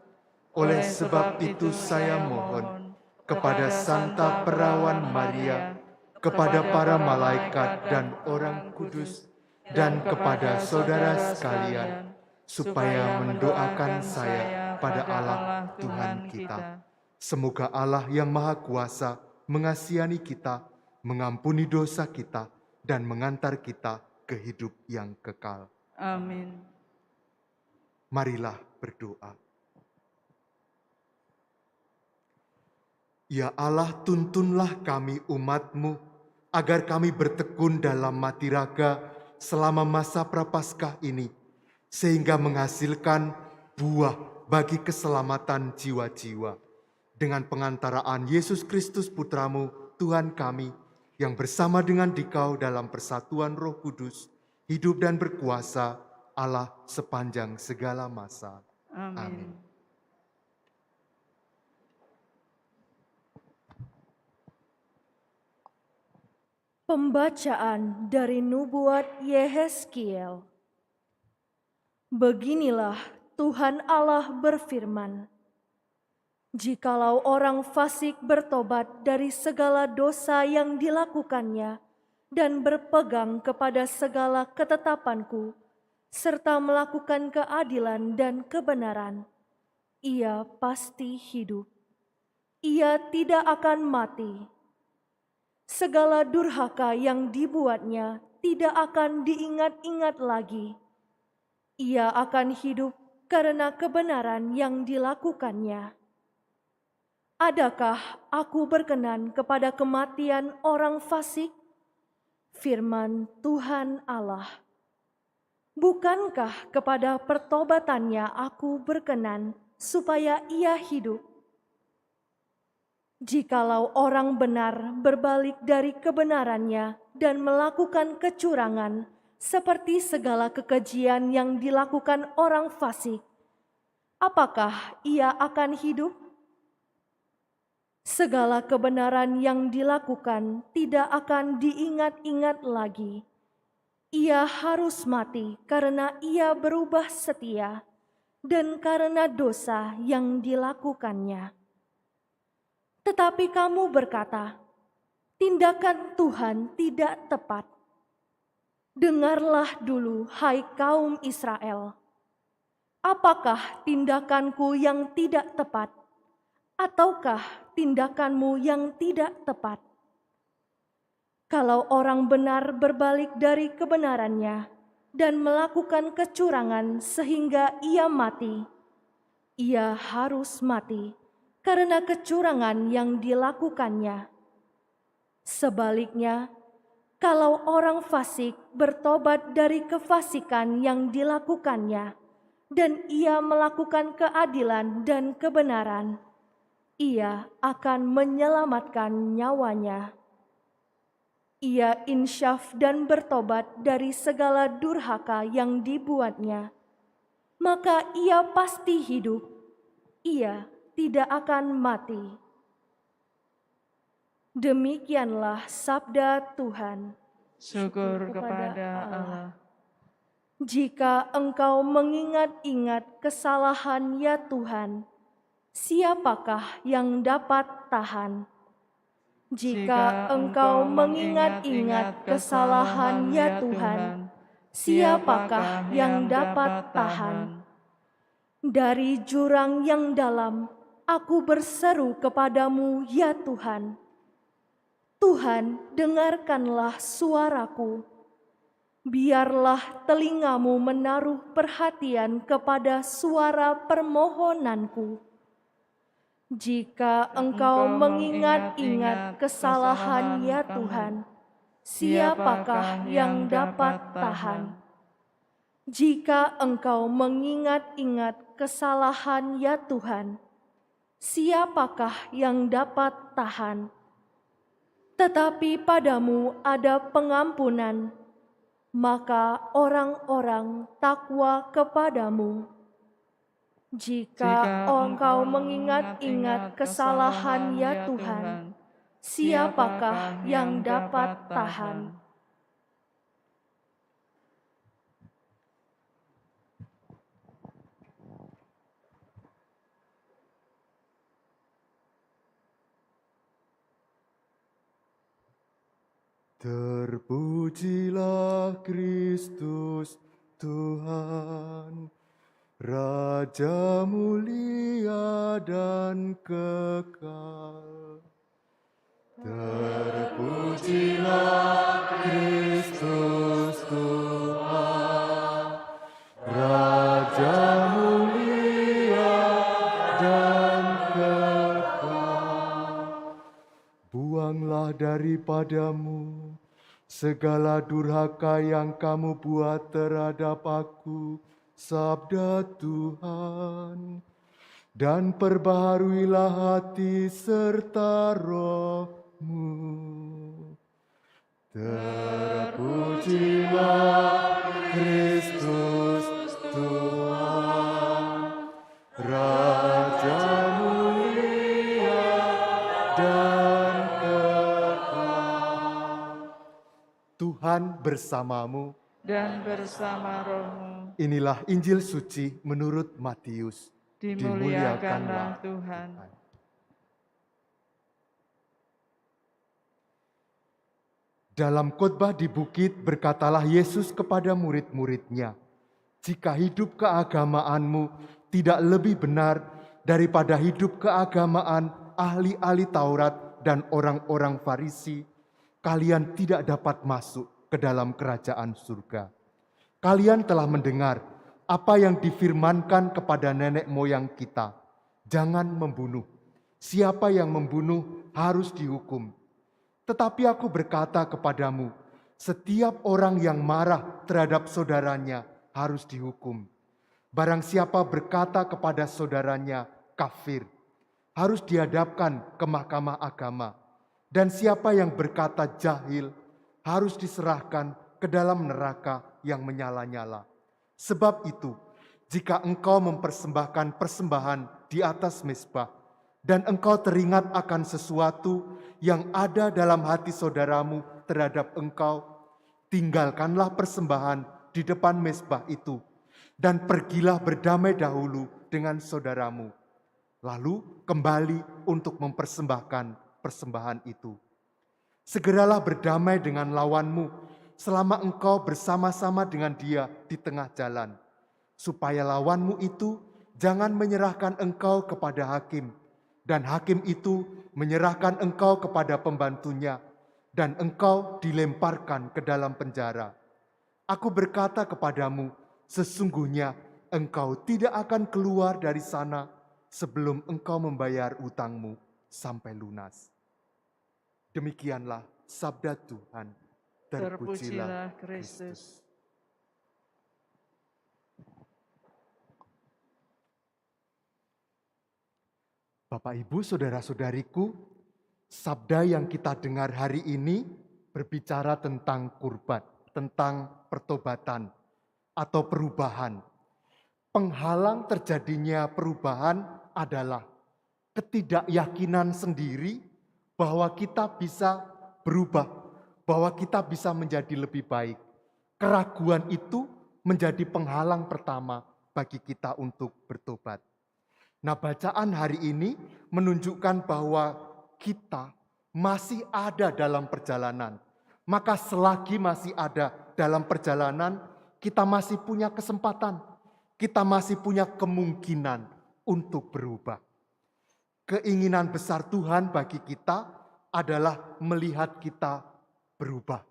Oleh sebab itu saya mohon kepada Santa Perawan Maria, kepada para malaikat dan orang kudus, dan kepada saudara sekalian, supaya mendoakan saya pada Allah Tuhan kita. Semoga Allah yang Maha Kuasa mengasihani kita, mengampuni dosa kita, dan mengantar kita ke hidup yang kekal. Amin. Marilah berdoa. Ya Allah, tuntunlah kami umat-Mu, agar kami bertekun dalam mati raga selama masa Prapaskah ini, sehingga menghasilkan buah bagi keselamatan jiwa-jiwa. Dengan pengantaraan Yesus Kristus Putra-Mu, Tuhan kami, yang bersama dengan Dikau dalam persatuan Roh Kudus, hidup dan berkuasa Allah sepanjang segala masa. Amin. Pembacaan dari Nubuat Yehezkiel. Beginilah Tuhan Allah berfirman, jikalau orang fasik bertobat dari segala dosa yang dilakukannya dan berpegang kepada segala ketetapanku, serta melakukan keadilan dan kebenaran, ia pasti hidup. Ia tidak akan mati. Segala durhaka yang dibuatnya tidak akan diingat-ingat lagi. Ia akan hidup karena kebenaran yang dilakukannya. Adakah aku berkenan kepada kematian orang fasik? Firman Tuhan Allah. Bukankah kepada pertobatannya aku berkenan supaya ia hidup? Jikalau orang benar berbalik dari kebenarannya dan melakukan kecurangan, seperti segala kekejian yang dilakukan orang fasik, apakah ia akan hidup? Segala kebenaran yang dilakukan tidak akan diingat-ingat lagi. Ia harus mati karena ia berubah setia dan karena dosa yang dilakukannya. Tetapi kamu berkata, tindakan Tuhan tidak tepat. Dengarlah dulu, hai kaum Israel. Apakah tindakanku yang tidak tepat? Ataukah tindakanmu yang tidak tepat? Kalau orang benar berbalik dari kebenarannya dan melakukan kecurangan sehingga ia mati, ia harus mati karena kecurangan yang dilakukannya. Sebaliknya, kalau orang fasik bertobat dari kefasikan yang dilakukannya dan ia melakukan keadilan dan kebenaran, ia akan menyelamatkan nyawanya. ia insyaf dan bertobat dari segala durhaka yang dibuatnya, maka ia pasti hidup, ia tidak akan mati. Demikianlah sabda Tuhan. Syukur kepada Allah. Jika engkau mengingat-ingat kesalahan ya Tuhan, siapakah yang dapat tahan? Jika engkau mengingat-ingat kesalahan ya Tuhan, siapakah yang dapat tahan? Dari jurang yang dalam, aku berseru kepadamu ya Tuhan. Tuhan, dengarkanlah suaraku. Biarlah telingamu menaruh perhatian kepada suara permohonanku. Jika engkau mengingat-ingat kesalahan ya Tuhan, siapakah yang dapat tahan? Jika engkau mengingat-ingat kesalahan ya Tuhan, siapakah yang dapat tahan? Tetapi padamu ada pengampunan, maka orang-orang takwa kepadamu. Jika engkau mengingat-ingat kesalahan ya Tuhan, siapakah yang dapat tahan? Terpujilah Kristus Tuhan, Raja mulia dan kekal. Terpujilah Kristus Tuhan, Raja mulia dan kekal. Buanglah daripadamu segala durhaka yang kamu buat terhadap aku, sabda Tuhan, dan perbaharuilah hati serta rohmu. Terpujilah Kristus Tuhan, Raja mulia dan kekal. Tuhan bersamamu Dan bersama rohmu. Inilah Injil suci menurut Matius. Dimuliakanlah Tuhan. Dalam khotbah di bukit berkatalah Yesus kepada murid-muridnya, "Jika hidup keagamaanmu tidak lebih benar daripada hidup keagamaan ahli-ahli Taurat dan orang-orang Farisi, kalian tidak dapat masuk ke dalam kerajaan surga. Kalian telah mendengar apa yang difirmankan kepada nenek moyang kita, jangan membunuh. Siapa yang membunuh harus dihukum. Tetapi aku berkata kepadamu, setiap orang yang marah terhadap saudaranya harus dihukum. Barang siapa berkata kepada saudaranya kafir, harus dihadapkan ke mahkamah agama. Dan siapa yang berkata jahil, harus diserahkan ke dalam neraka yang menyala-nyala. Sebab itu, jika engkau mempersembahkan persembahan di atas mezbah, dan engkau teringat akan sesuatu yang ada dalam hati saudaramu terhadap engkau, tinggalkanlah persembahan di depan mezbah itu, dan pergilah berdamai dahulu dengan saudaramu. Lalu kembali untuk mempersembahkan persembahan itu. Segeralah berdamai dengan lawanmu selama engkau bersama-sama dengan dia di tengah jalan, supaya lawanmu itu jangan menyerahkan engkau kepada hakim, dan hakim itu menyerahkan engkau kepada pembantunya, dan engkau dilemparkan ke dalam penjara. Aku berkata kepadamu, sesungguhnya engkau tidak akan keluar dari sana sebelum engkau membayar utangmu sampai lunas." Demikianlah sabda Tuhan. Terpujilah Kristus. Bapak, Ibu, saudara-saudariku, sabda yang kita dengar hari ini berbicara tentang kurban, tentang pertobatan atau perubahan. Penghalang terjadinya perubahan adalah ketidakyakinan sendiri bahwa kita bisa berubah, bahwa kita bisa menjadi lebih baik. Keraguan itu menjadi penghalang pertama bagi kita untuk bertobat. Nah, bacaan hari ini menunjukkan bahwa kita masih ada dalam perjalanan. Maka selagi masih ada dalam perjalanan, kita masih punya kesempatan, kita masih punya kemungkinan untuk berubah. Keinginan besar Tuhan bagi kita adalah melihat kita berubah,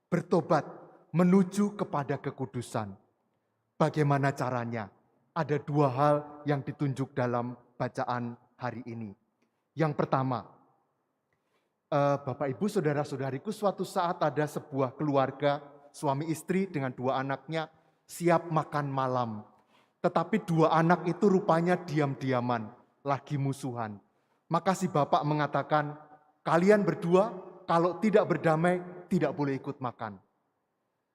bertobat, menuju kepada kekudusan. Bagaimana caranya? Ada dua hal yang ditunjuk dalam bacaan hari ini. Yang pertama, Bapak Ibu Saudara-saudariku, suatu saat ada sebuah keluarga suami istri dengan dua anaknya siap makan malam. Tetapi dua anak itu rupanya diam-diaman, lagi musuhan. Maka si bapak mengatakan, kalian berdua kalau tidak berdamai tidak boleh ikut makan.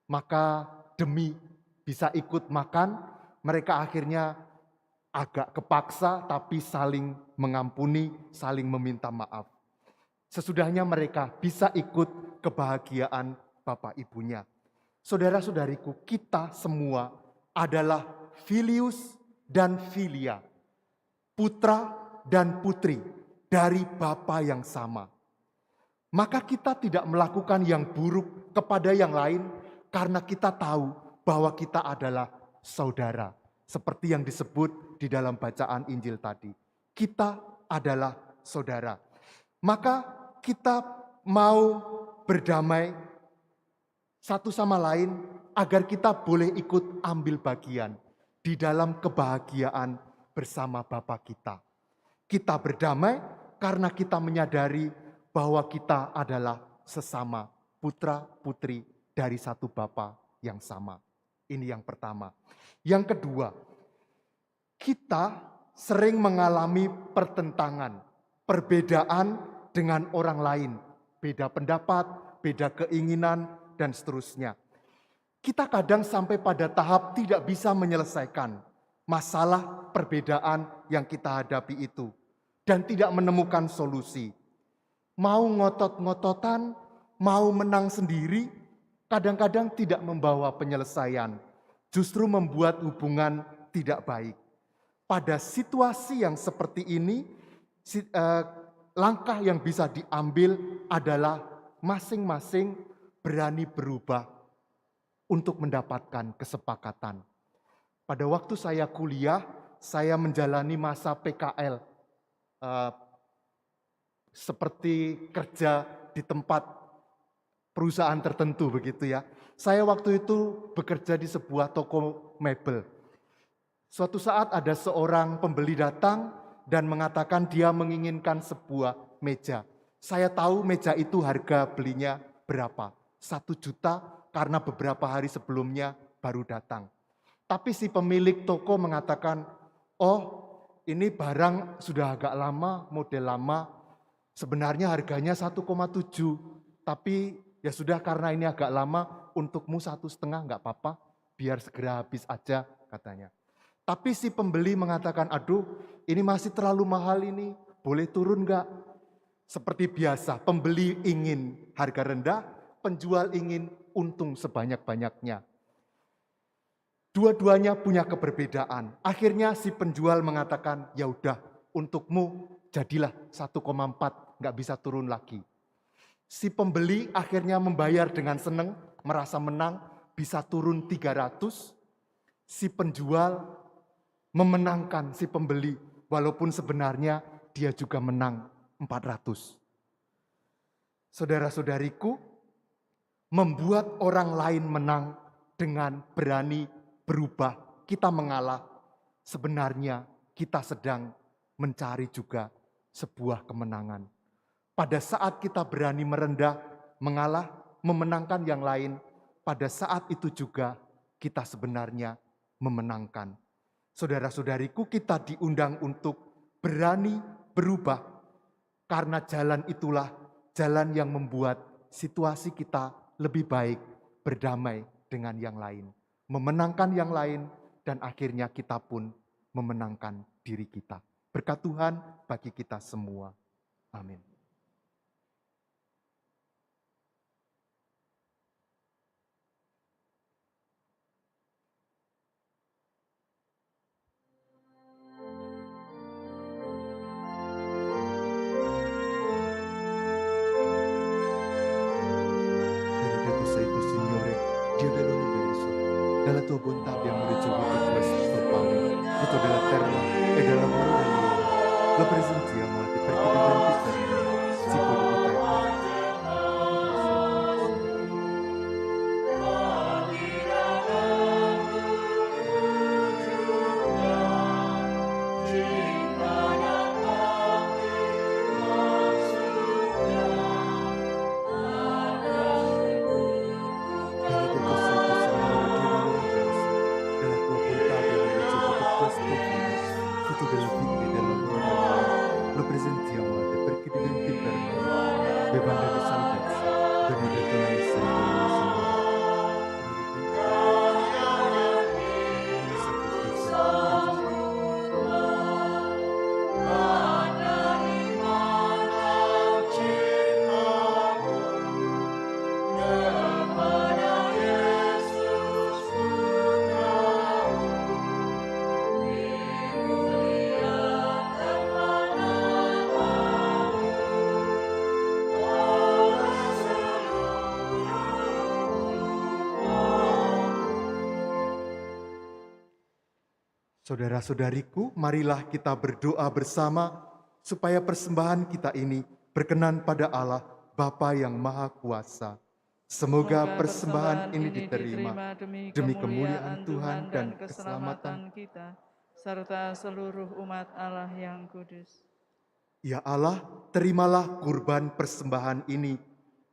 Maka demi bisa ikut makan, mereka akhirnya agak kepaksa tapi saling mengampuni, saling meminta maaf. Sesudahnya mereka bisa ikut kebahagiaan bapak ibunya. Saudara-saudariku, kita semua adalah filius dan filia, putra dan putri dari Bapa yang sama. Maka kita tidak melakukan yang buruk kepada yang lain karena kita tahu bahwa kita adalah saudara. Seperti yang disebut di dalam bacaan Injil tadi. Kita adalah saudara. Maka kita mau berdamai satu sama lain agar kita boleh ikut ambil bagian di dalam kebahagiaan bersama Bapa kita. Kita berdamai karena kita menyadari bahwa kita adalah sesama putra-putri dari satu Bapa yang sama. Ini yang pertama. Yang kedua, kita sering mengalami pertentangan, perbedaan dengan orang lain, beda pendapat, beda keinginan, dan seterusnya. Kita kadang sampai pada tahap tidak bisa menyelesaikan masalah perbedaan yang kita hadapi itu, dan tidak menemukan solusi. Mau ngotot-ngototan, mau menang sendiri, kadang-kadang tidak membawa penyelesaian, justru membuat hubungan tidak baik. Pada situasi yang seperti ini, langkah yang bisa diambil adalah masing-masing berani berubah untuk mendapatkan kesepakatan. Pada waktu saya kuliah, saya menjalani masa PKL, seperti kerja di tempat perusahaan tertentu begitu ya. Saya waktu itu bekerja di sebuah toko mebel. Suatu saat ada seorang pembeli datang dan mengatakan dia menginginkan sebuah meja. Saya tahu meja itu harga belinya berapa? 1 juta karena beberapa hari sebelumnya baru datang. Tapi si pemilik toko mengatakan, oh ini barang sudah agak lama, model lama. Sebenarnya harganya 1,7, tapi ya sudah karena ini agak lama, untukmu 1,5 enggak apa-apa, biar segera habis aja katanya. Tapi si pembeli mengatakan, aduh ini masih terlalu mahal ini, boleh turun enggak? Seperti biasa, pembeli ingin harga rendah, penjual ingin untung sebanyak-banyaknya. Dua-duanya punya keberbedaan. Akhirnya si penjual mengatakan, ya udah untukmu jadilah 1,4, enggak bisa turun lagi. Si pembeli akhirnya membayar dengan senang, merasa menang, bisa turun 300. Si penjual memenangkan si pembeli, walaupun sebenarnya dia juga menang 400. Saudara-saudariku, membuat orang lain menang dengan berani berubah, kita mengalah, sebenarnya kita sedang mencari juga sebuah kemenangan. Pada saat kita berani merendah, mengalah, memenangkan yang lain, pada saat itu juga kita sebenarnya memenangkan. Saudara-saudariku, kita diundang untuk berani berubah, karena jalan itulah jalan yang membuat situasi kita lebih baik berdamai dengan yang lain, memenangkan yang lain, dan akhirnya kita pun memenangkan diri kita. Berkat Tuhan bagi kita semua. Amin. Benedetto sei tu, Signore, Dio dell'universo. Dalla tua bontà abbiamo ricevuto questo pane, frutto della terra e del lavoro dell'uomo. Lo presentiamo a te perché diventi per noi, cibo di vita eterna. Benedetto sei tu, Signore, Dio dell'universo. Dalla tua bontà abbiamo ricevuto questo pane, frutto della vita e del lavoro dell'uomo. Lo presentiamo a te perché diventi per noi bevanda di salvezza. Benedetto lei sei tu, Signore. Saudara-saudariku, marilah kita berdoa bersama supaya persembahan kita ini berkenan pada Allah, Bapa yang Maha Kuasa. Semoga persembahan ini diterima demi kemuliaan Tuhan dan keselamatan kita, serta seluruh umat Allah yang kudus. Ya Allah, terimalah kurban persembahan ini,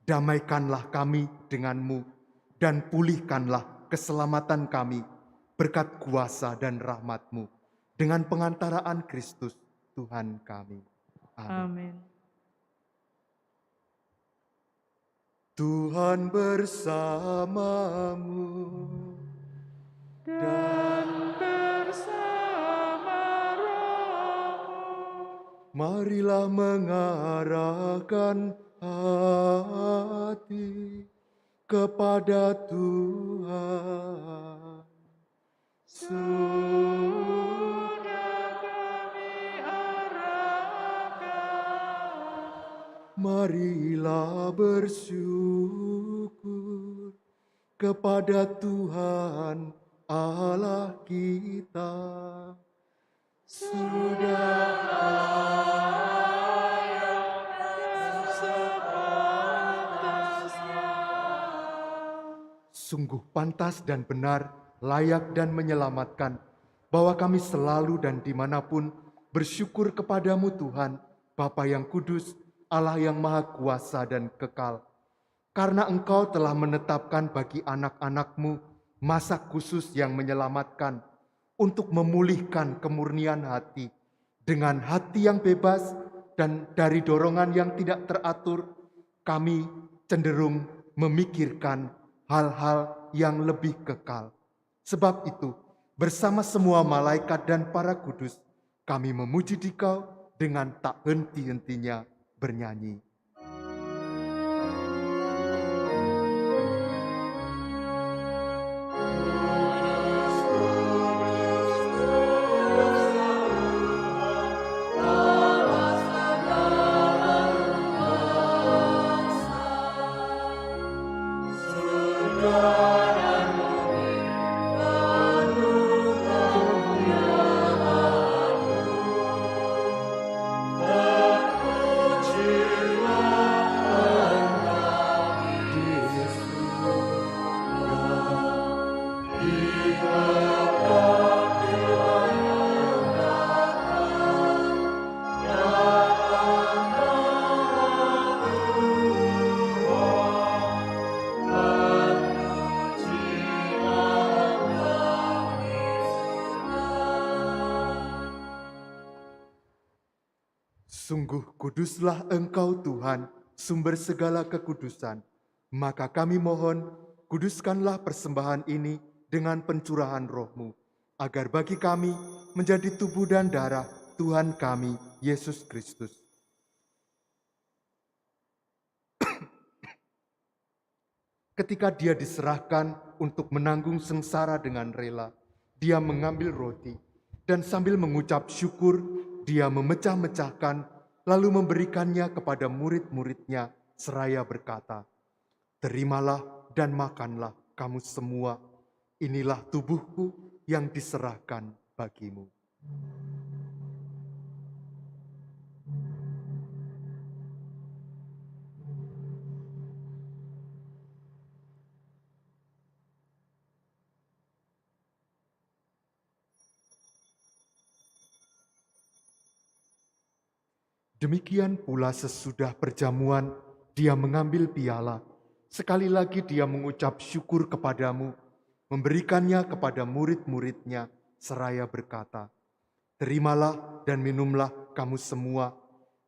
damaikanlah kami denganmu, dan pulihkanlah keselamatan kami, berkat kuasa dan rahmat-Mu, dengan pengantaraan Kristus, Tuhan kami. Amin. Amin. Tuhan bersamamu, Dan bersama rohmu, marilah mengarahkan hati kepada Tuhan. sudah kami arahkan. Marilah bersyukur kepada Tuhan Allah kita. Sudah sungguh pantas dan benar, layak dan menyelamatkan, bahwa kami selalu dan dimanapun bersyukur kepadamu Tuhan, Bapa yang kudus, Allah yang maha kuasa dan kekal. Karena Engkau telah menetapkan bagi anak-anak-Mu masa khusus yang menyelamatkan, untuk memulihkan kemurnian hati, dengan hati yang bebas dan dari dorongan yang tidak teratur, kami cenderung memikirkan hal-hal yang lebih kekal. Sebab itu, bersama semua malaikat dan para kudus, kami memuji Dikau dengan tak henti-hentinya bernyanyi. Sungguh kuduslah Engkau Tuhan, sumber segala kekudusan. Maka kami mohon, kuduskanlah persembahan ini dengan pencurahan roh-Mu, agar bagi kami menjadi tubuh dan darah Tuhan kami, Yesus Kristus. Ketika dia diserahkan untuk menanggung sengsara dengan rela, dia mengambil roti, dan sambil mengucap syukur, dia memecah-mecahkan, lalu memberikannya kepada murid-muridnya, seraya berkata, "Terimalah dan makanlah kamu semua, inilah tubuhku yang diserahkan bagimu." Demikian pula sesudah perjamuan, dia mengambil piala. Sekali lagi dia mengucap syukur kepadamu, memberikannya kepada murid-muridnya, seraya berkata, "Terimalah dan minumlah kamu semua.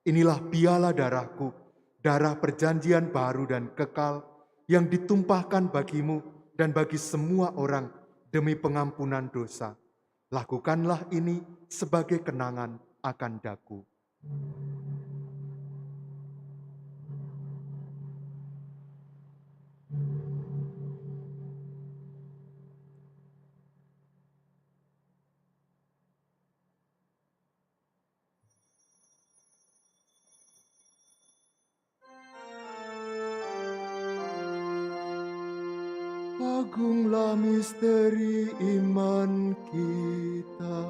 Inilah piala darahku, darah perjanjian baru dan kekal, yang ditumpahkan bagimu dan bagi semua orang demi pengampunan dosa. Lakukanlah ini sebagai kenangan akan daku." Agunglah misteri iman kita.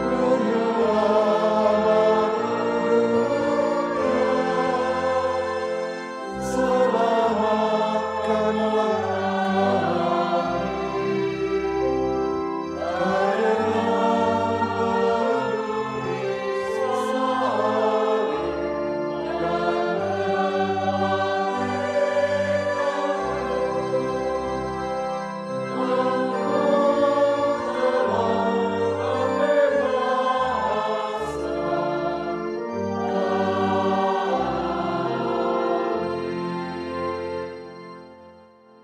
Penyelamat dunia, selamatkanlah kami karena peduli salib dan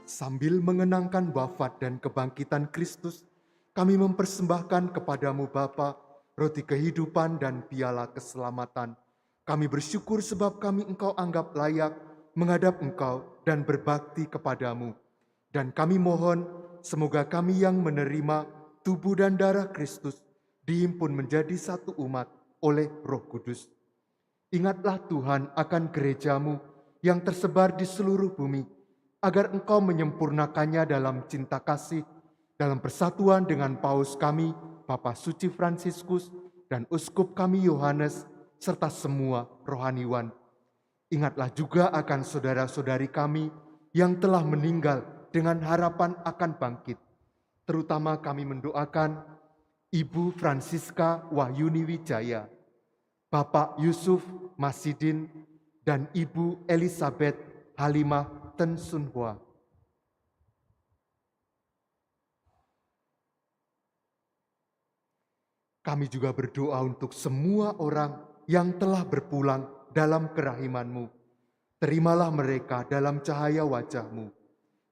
sambil mengenangkan wafat dan kebangkitan Kristus, kami mempersembahkan kepadamu Bapa, roti kehidupan dan piala keselamatan. Kami bersyukur sebab kami Engkau anggap layak menghadap Engkau dan berbakti kepadamu. Dan kami mohon, semoga kami yang menerima tubuh dan darah Kristus dihimpun menjadi satu umat oleh Roh Kudus. Ingatlah Tuhan akan gerejamu yang tersebar di seluruh bumi, agar Engkau menyempurnakannya dalam cinta kasih, dalam persatuan dengan Paus kami, Papa Suci Fransiskus, dan Uskup kami Yohanes, serta semua rohaniwan. Ingatlah juga akan saudara-saudari kami yang telah meninggal dengan harapan akan bangkit. Terutama kami mendoakan Ibu Francisca Wahyuni Wijaya, Bapak Yusuf Masidin, dan Ibu Elizabeth Halimah Ten Sun Hua. Kami juga berdoa untuk semua orang yang telah berpulang dalam kerahiman-Mu. Terimalah mereka dalam cahaya wajah-Mu.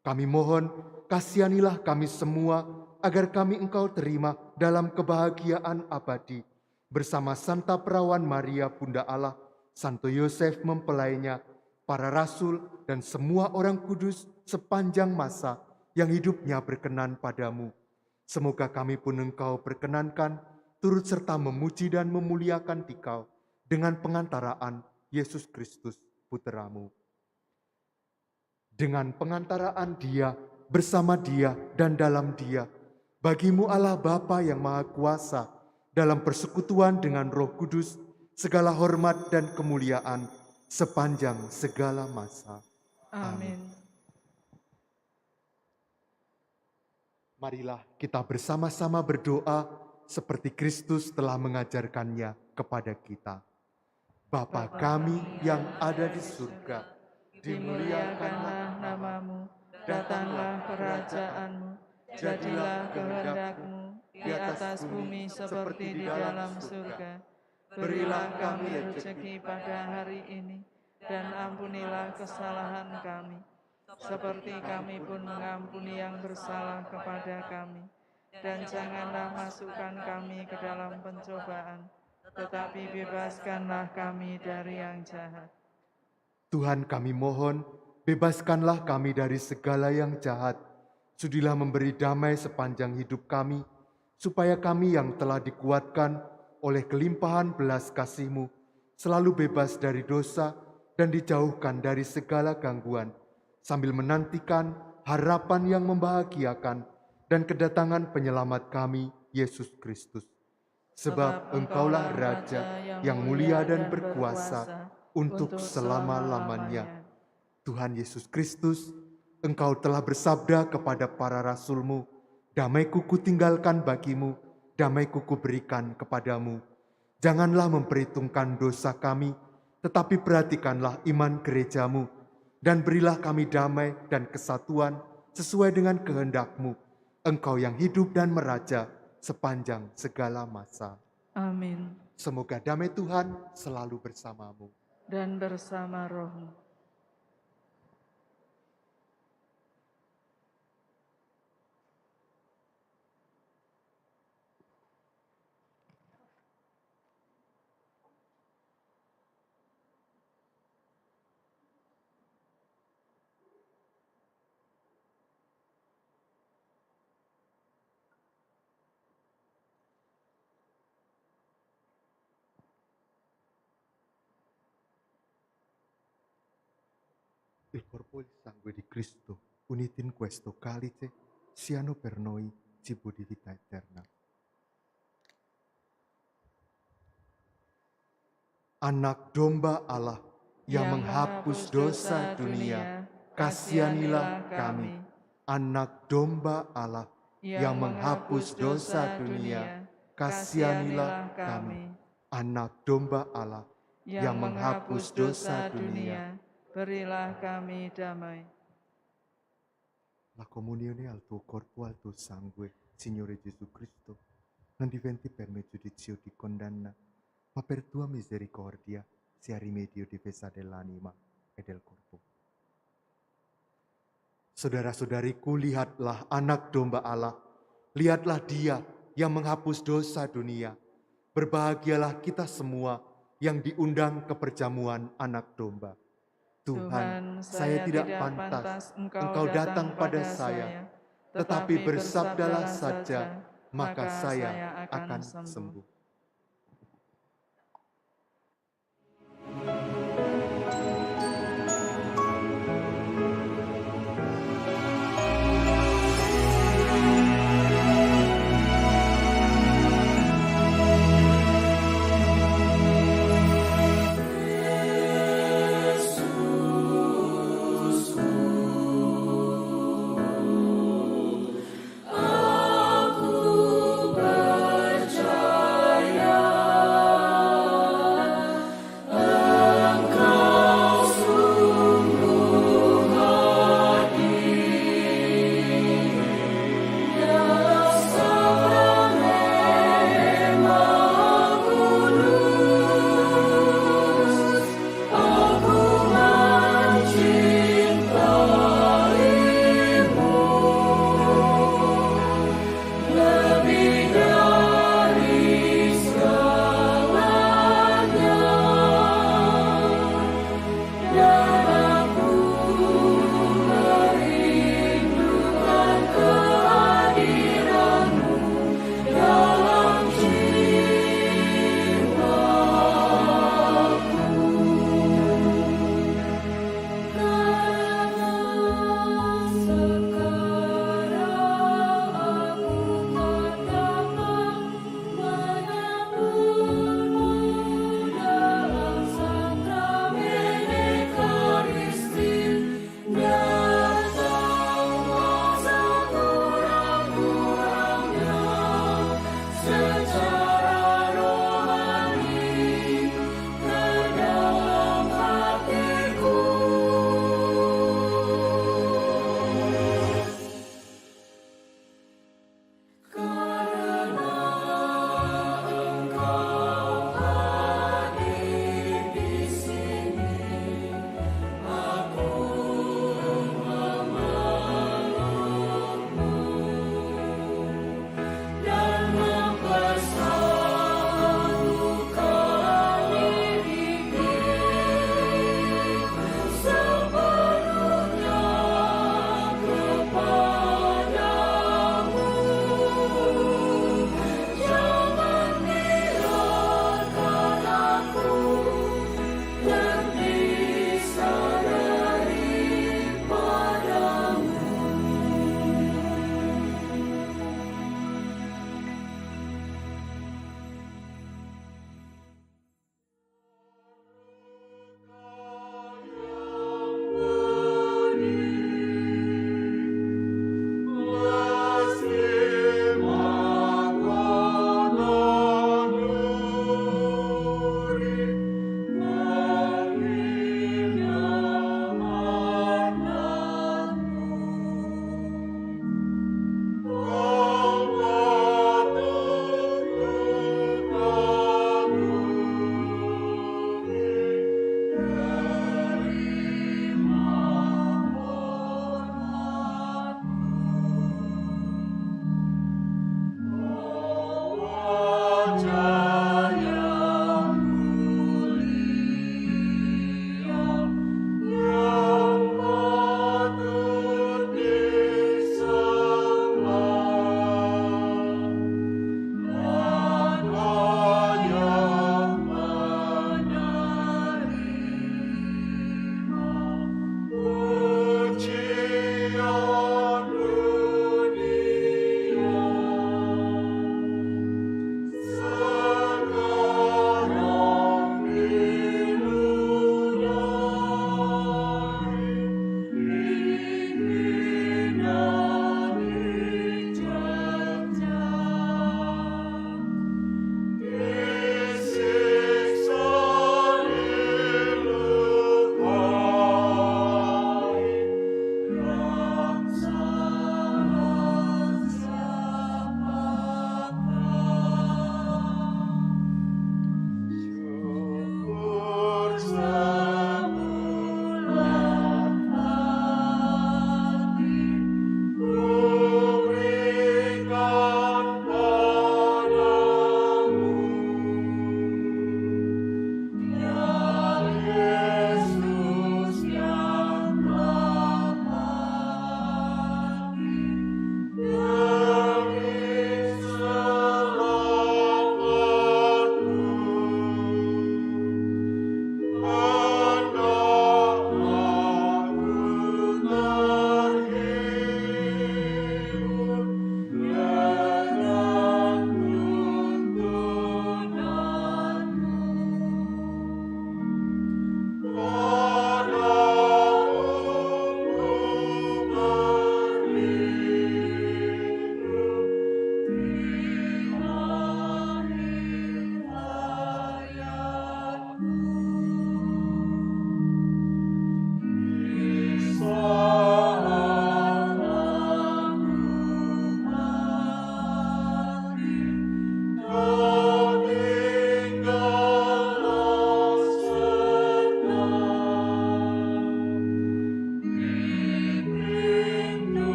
Kami mohon, kasihanilah kami semua agar kami Engkau terima dalam kebahagiaan abadi bersama Santa Perawan Maria Bunda Allah, Santo Yosef mempelainya, para rasul, dan semua orang kudus sepanjang masa yang hidupnya berkenan padamu. Semoga kami pun Engkau perkenankan, turut serta memuji dan memuliakan Dikau dengan pengantaraan Yesus Kristus, Putramu. Dengan pengantaraan Dia, bersama Dia, dan dalam Dia, bagimu Allah Bapa yang Maha Kuasa, dalam persekutuan dengan Roh Kudus, segala hormat dan kemuliaan sepanjang segala masa. Amin. Marilah kita bersama-sama berdoa seperti Kristus telah mengajarkannya kepada kita. Bapa kami yang ada di surga, Dimuliakanlah namamu, datanglah kerajaanmu, jadilah kehendak-Mu di atas bumi seperti di dalam surga. Berilah kami rezeki pada hari ini, dan ampunilah kesalahan kami, seperti kami pun mengampuni yang bersalah kepada kami. Dan janganlah masukkan kami ke dalam pencobaan, tetapi bebaskanlah kami dari yang jahat. Tuhan kami mohon, bebaskanlah kami dari segala yang jahat. Sudilah memberi damai sepanjang hidup kami, supaya kami yang telah dikuatkan oleh kelimpahan belas kasih-Mu, selalu bebas dari dosa dan dijauhkan dari segala gangguan, sambil menantikan harapan yang membahagiakan dan kedatangan penyelamat kami, Yesus Kristus. Sebab Engkaulah Raja yang mulia dan berkuasa untuk selama-lamanya. Tuhan Yesus Kristus, Engkau telah bersabda kepada para rasul-Mu, damai-Ku kutinggalkan bagimu, damai-Ku kuberikan kepadamu. Janganlah memperhitungkan dosa kami, tetapi perhatikanlah iman gereja-Mu, dan berilah kami damai dan kesatuan sesuai dengan kehendak-Mu, Engkau yang hidup dan meraja sepanjang segala masa. Amin. Semoga damai Tuhan selalu bersamamu. Dan bersama rohmu. Il corpo e il sangue di Cristo, uniti in questo calice, siano per noi cibo di vita eterna. Anak domba Allah yang menghapus dosa dunia, kasihanilah kami. Anak domba Allah yang menghapus dosa dunia, kasihanilah kami. Anak domba Allah yang menghapus dosa dunia, berilah kami damai. La comunione al tuo corpo, al tuo sangue, Signore Gesù Cristo, non diventi per me giudizio di condanna, ma per tua misericordia sia rimedio difesa dell'anima e del corpo. Saudara-saudariku, lihatlah anak domba Allah, lihatlah Dia yang menghapus dosa dunia. Berbahagialah kita semua yang diundang ke perjamuan anak domba. Tuhan, saya tidak pantas Engkau datang pada saya, tetapi bersabdalah saja, maka saya akan sembuh. Aku percaya.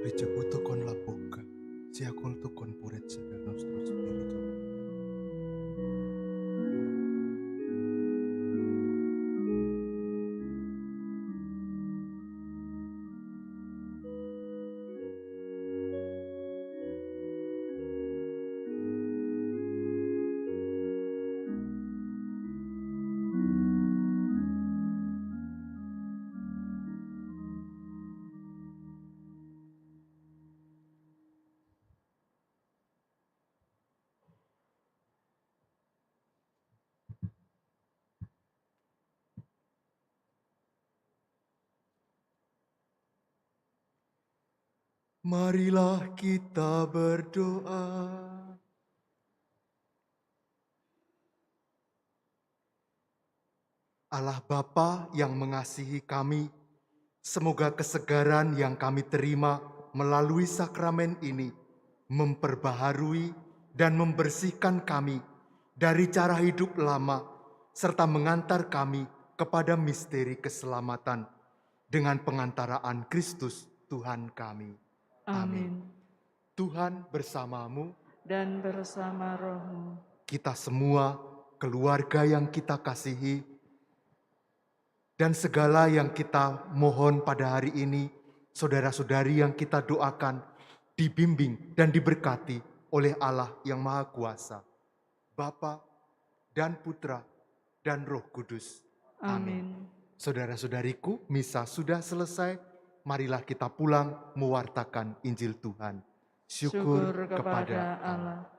Ricevuto con la bocca, sia colto con purezza del nostro spirito. Marilah kita berdoa. Allah Bapa yang mengasihi kami, semoga kesegaran yang kami terima melalui sakramen ini memperbaharui dan membersihkan kami dari cara hidup lama, serta mengantar kami kepada misteri keselamatan dengan pengantaraan Kristus Tuhan kami. Amin. Tuhan bersamamu, Dan bersama rohmu, kita semua, keluarga yang kita kasihi, dan segala yang kita mohon pada hari ini, saudara-saudari yang kita doakan, dibimbing dan diberkati oleh Allah yang Maha Kuasa, Bapa dan Putra dan Roh Kudus. amin. Saudara-saudariku, misa sudah selesai. Marilah kita pulang mewartakan Injil Tuhan. Syukur kepada Allah.